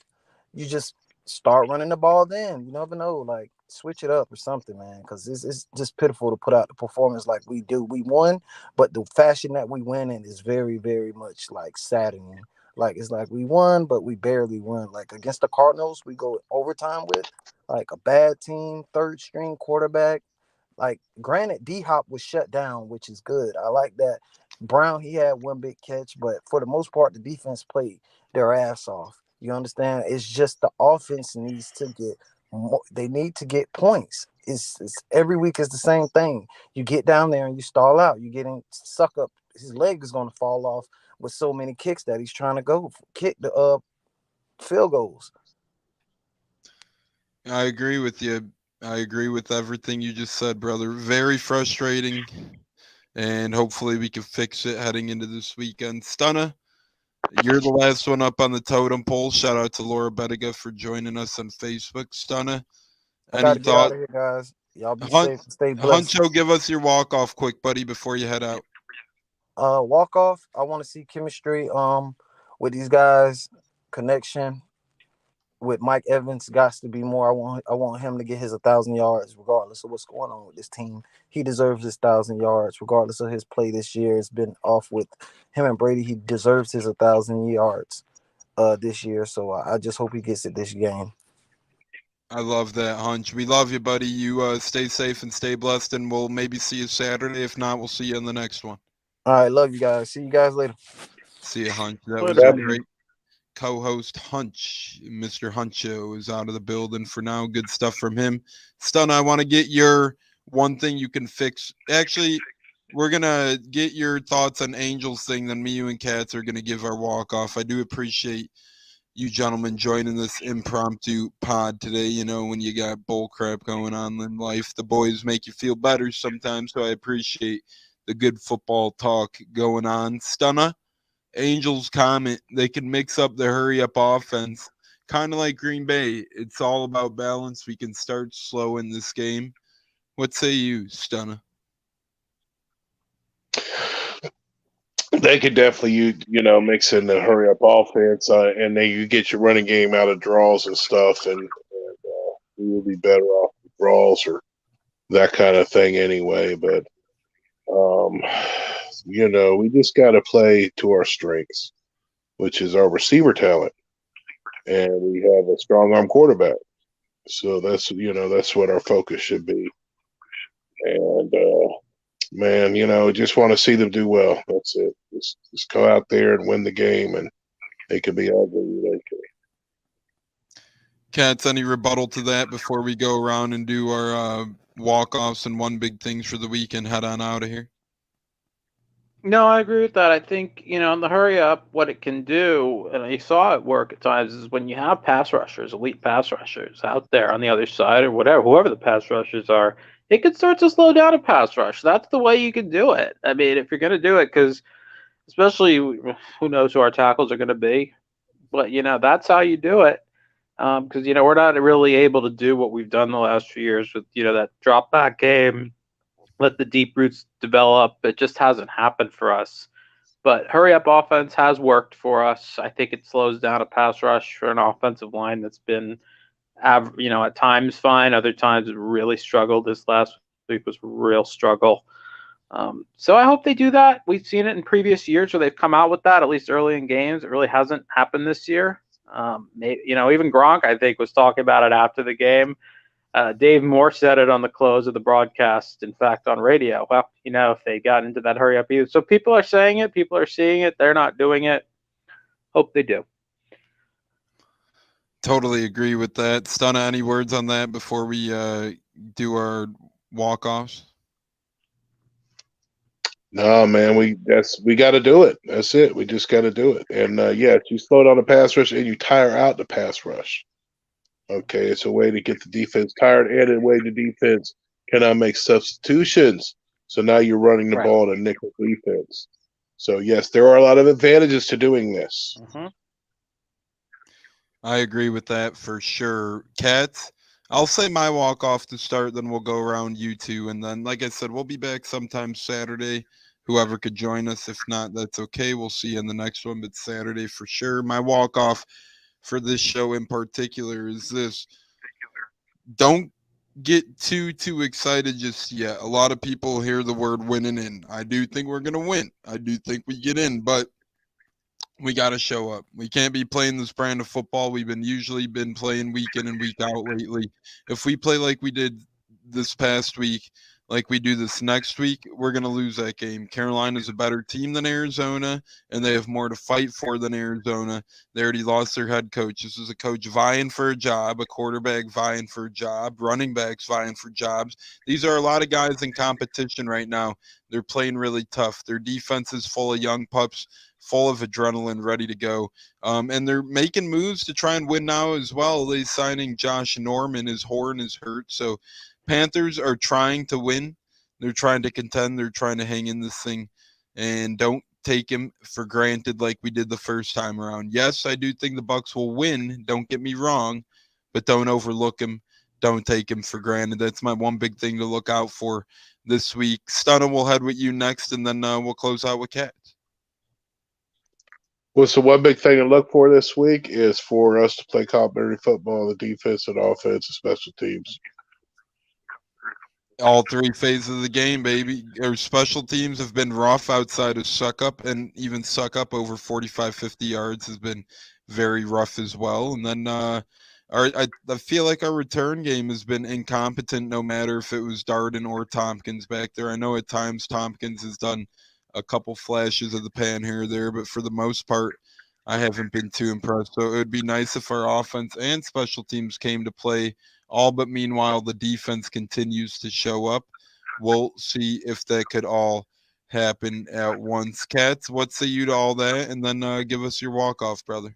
you just start running the ball. Then you never know, like switch it up or something, man. Because it's just pitiful to put out the performance like we do. We won, but the fashion that we win in is very, very much like saddening. Like it's like we won, but we barely won. Like against the Cardinals, we go overtime with like a bad team, third string quarterback. Like, granted, D Hop was shut down, which is good. I like that. Brown, he had one big catch, but for the most part, the defense played their ass off. You understand? It's just the offense needs to get more, they need to get points. It's every week is the same thing. You get down there and you stall out. You getting suck up. His leg is going to fall off with so many kicks that he's trying to go kick the field goals. I agree with you. I agree with everything you just said, brother. Very frustrating, and hopefully we can fix it heading into this weekend. Stunna, you're the last one up on the totem pole. Shout out to Laura Bettiga for joining us on Facebook. Stunna, I any got to get out thought? of here, guys. Y'all be Hunt, safe and stay blessed. Huncho, give us your walk-off quick, buddy, before you head out. Walk off. I want to see chemistry with these guys. Connection with Mike Evans got to be more. I want him to get his 1,000 yards regardless of what's going on with this team. He deserves his 1,000 yards regardless of his play this year. It's been off with him and Brady. He deserves his 1,000 yards this year. So I just hope he gets it this game. I love that, Hunch. We love you, buddy. You stay safe and stay blessed, and we'll maybe see you Saturday. If not, we'll see you in the next one. All right, love you guys. See you guys later. See you, Hunch. That Later, was a buddy. great co-host, Hunch. Mr. Huncho is out of the building for now. Good stuff from him. Stun, I want to get your one thing you can fix. Actually, we're going to get your thoughts on Angels thing. Then me, you, and Cats are going to give our walk-off. I do appreciate you gentlemen joining this impromptu pod today. You know, when you got bull crap going on in life, the boys make you feel better sometimes. So I appreciate the good football talk going on. Stunna, Angels comment, they can mix up the hurry up offense. Kind of like Green Bay. It's all about balance. We can start slow in this game. What say you, Stunna? They could definitely, mix in the hurry up offense, and then you get your running game out of draws and stuff, and we will be better off with draws or that kind of thing anyway. But, we just got to play to our strengths, which is our receiver talent, and we have a strong arm quarterback. So that's what our focus should be. And, man, just want to see them do well. That's it. Just go out there and win the game, and they could be ugly. Cats, any rebuttal to that before we go around and do our walk-offs and one big things for the week and head on out of here? No, I agree with that. I think, in the hurry up, what it can do, and you saw it work at times, is when you have pass rushers, elite pass rushers out there on the other side or whatever, whoever the pass rushers are, it can start to slow down a pass rush. That's the way you can do it. I mean, if you're going to do it, because especially who knows who our tackles are going to be, but, that's how you do it. Because, we're not really able to do what we've done the last few years with, that drop back game. Let the deep roots develop. It just hasn't happened for us. But hurry up offense has worked for us. I think it slows down a pass rush for an offensive line that's been, at times fine, other times really struggled. This last week was a real struggle. So I hope they do that. We've seen it in previous years where they've come out with that, at least early in games. It really hasn't happened this year. Maybe, even Gronk, I think, was talking about it after the game. Dave Moore said it on the close of the broadcast, in fact, on radio. Well, if they got into that hurry up either. So people are saying it, people are seeing it, they're not doing it. Hope they do. Totally agree with that. Stunna, any words on that before we do our walk-offs? No, man, we got to do it. That's it. We just got to do it. And you slow down the pass rush and you tire out the pass rush. Okay, it's a way to get the defense tired, and a way the defense cannot make substitutions. So now you're running the ball in a nickel defense. So yes, there are a lot of advantages to doing this. Mm-hmm. I agree with that for sure. Cats, I'll say my walk off to start, then we'll go around you two. And then, like I said, we'll be back sometime Saturday. whoever could join us. If not, that's okay. We'll see you in the next one, but Saturday for sure. My walk off for this show in particular is this: don't get too excited just yet. A lot of people hear the word winning, and I do think we're gonna win. I do think we get in, but we got to show up. We can't be playing this brand of football we've been usually been playing week in and week out lately. If we play like we did this past week, like we do this next week, we're going to lose that game. Carolina's a better team than Arizona, and they have more to fight for than Arizona. They already lost their head coach. This is a coach vying for a job, a quarterback vying for a job, running backs vying for jobs. These are a lot of guys in competition right now. They're playing really tough. Their defense is full of young pups, full of adrenaline, ready to go. And they're making moves to try and win now as well. They signing Josh Norman. His horn is hurt. So Panthers are trying to win. They're trying to contend. They're trying to hang in this thing. And don't take him for granted like we did the first time around. Yes, I do think the Bucs will win. Don't get me wrong. But don't overlook him. Don't take him for granted. That's my one big thing to look out for this week. Stunner, we'll head with you next, and then we'll close out with Cats. Well, so one big thing to look for this week is for us to play complementary football, the defense and offense and special teams. All three phases of the game, baby. Our special teams have been rough outside of suck up, and even suck up over 45, 50 yards has been very rough as well. And then I feel like our return game has been incompetent no matter if it was Darden or Tompkins back there. I know at times Tompkins has done a couple flashes of the pan here or there, but for the most part, I haven't been too impressed. So it would be nice if our offense and special teams came to play. All but meanwhile, the defense continues to show up. We'll see if that could all happen at once. Cats, what say you to all that? And then give us your walk-off, brother.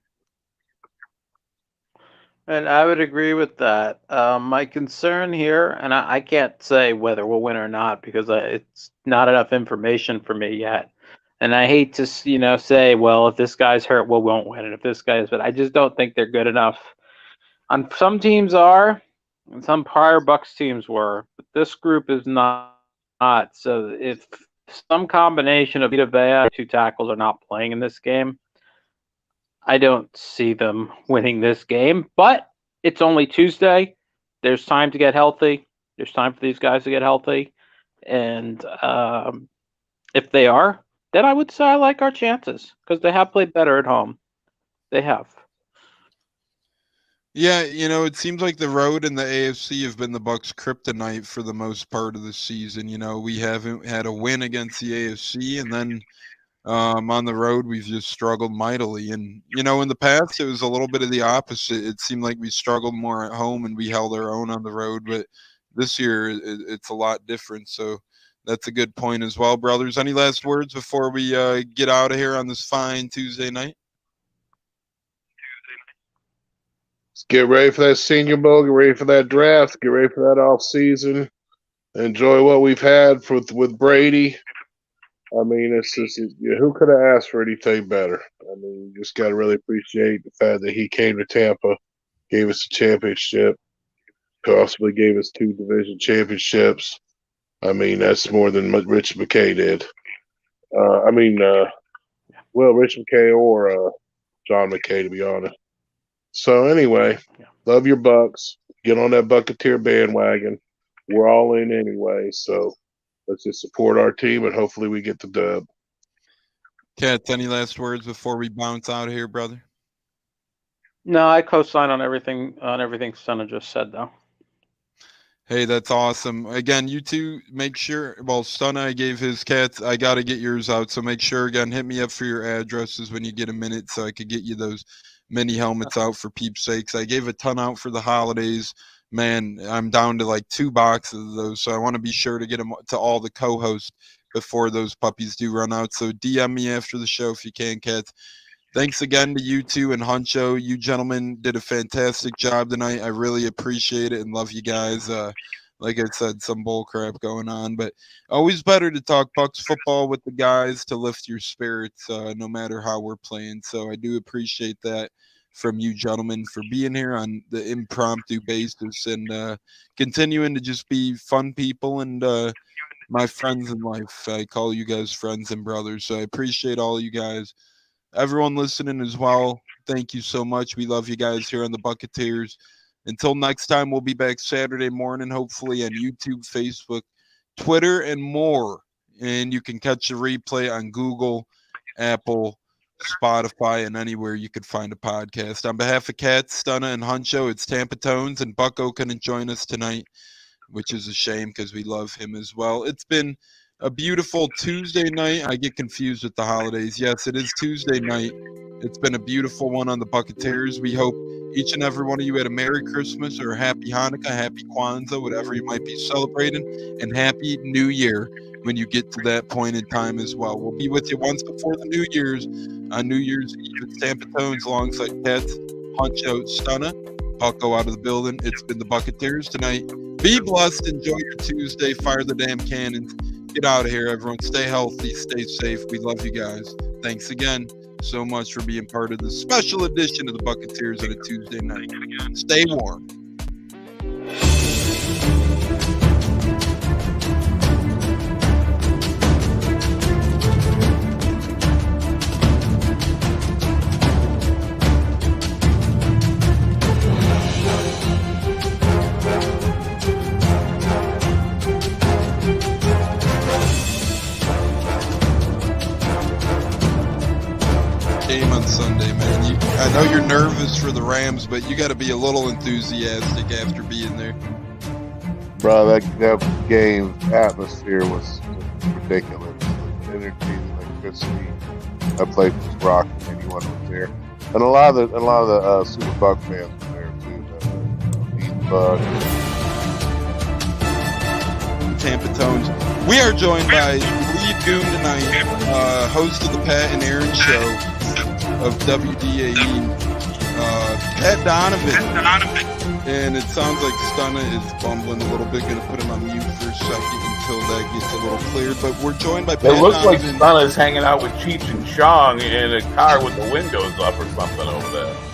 And I would agree with that. My concern here, and I can't say whether we'll win or not because it's not enough information for me yet. And I hate to, say, well, if this guy's hurt, we won't win. And if this guy's, but I just don't think they're good enough. On some teams are, and some prior Bucs teams were, but this group is not. So if some combination of Vita Vea, two tackles, are not playing in this game, I don't see them winning this game, but it's only Tuesday. There's time to get healthy. There's time for these guys to get healthy. And if they are, then I would say I like our chances because they have played better at home. They have. Yeah, it seems like the road and the AFC have been the Bucs' kryptonite for the most part of the season. We haven't had a win against the AFC, and then on the road, we've just struggled mightily. And, in the past, it was a little bit of the opposite. It seemed like we struggled more at home and we held our own on the road. But this year, it's a lot different. So that's a good point as well, brothers. Any last words before we get out of here on this fine Tuesday night? Get ready for that Senior Bowl. Get ready for that draft. Get ready for that off season. Enjoy what we've had with Brady. I mean, it's just who could have asked for anything better? I mean, you just got to really appreciate the fact that he came to Tampa, gave us a championship, possibly gave us 2 division championships. I mean, that's more than Rich McKay did. Rich McKay or John McKay, to be honest. So anyway, love your Bucs. Get on that Buccateer bandwagon. We're all in anyway, so let's just support our team and hopefully we get the dub. Cats, any last words before we bounce out of here, brother? No, I co-sign on everything Stunner just said, though. Hey, that's awesome. Again, you two make sure, Stunner, I gave his Cats. I got to get yours out. So make sure, again, hit me up for your addresses when you get a minute so I could get you those mini helmets out for peeps' sakes. I gave a ton out for the holidays. Man, I'm down to like 2 boxes of those. So I want to be sure to get them to all the co-hosts before those puppies do run out. So DM me after the show if you can, Cats. Thanks again to you two and Huncho. You gentlemen did a fantastic job tonight. I really appreciate it and love you guys. Like I said, some bull crap going on, but always better to talk Bucs football with the guys to lift your spirits, no matter how we're playing. So I do appreciate that from you gentlemen for being here on the impromptu basis and continuing to just be fun people and my friends in life. I call you guys friends and brothers. So I appreciate all you guys. Everyone listening as well. Thank you so much. We love you guys here on the Buccateers. Until next time, we'll be back Saturday morning, hopefully on YouTube, Facebook, Twitter, and more. And you can catch the replay on Google, Apple, Spotify, and anywhere you could find a podcast. On behalf of Kat, Stunna, and Huncho, it's Tampa Tones, and Bucko couldn't join us tonight, which is a shame because we love him as well. It's been a beautiful Tuesday night. I get confused with the holidays. Yes, it is Tuesday night. It's been a beautiful one on the Buccateers. We hope each and every one of you had a Merry Christmas or a Happy Hanukkah, Happy Kwanzaa, whatever you might be celebrating, and Happy New Year when you get to that point in time as well. We'll be with you once before the New Year's on New Year's Eve at Santa Claus alongside Cats, Huncho, Stunna, Bucko out of the building. It's been the Buccateers tonight. Be blessed. Enjoy your Tuesday. Fire the damn cannons. Get out of here, everyone. Stay healthy. Stay safe. We love you guys. Thanks again so much for being part of this special edition of the Buccateers on a Tuesday night. Stay warm. Game on Sunday, man. I know you're nervous for the Rams, but you got to be a little enthusiastic after being there. Bro, that game atmosphere was ridiculous. The energy, the electricity. That place was rocking. Anyone was there, and a lot of the Super Buck fans were there too. The Bucs. Tampa Tones. We are joined by Lee Doom tonight, host of the Pat and Aaron Show of WDAE, Pat Donovan. And it sounds like Stunna is bumbling a little bit. Going to put him on mute for a second until that gets a little cleared. But we're joined by Pat It looks like Donovan. Stunna's hanging out with Cheech and Chong in a car with the windows up or something over there.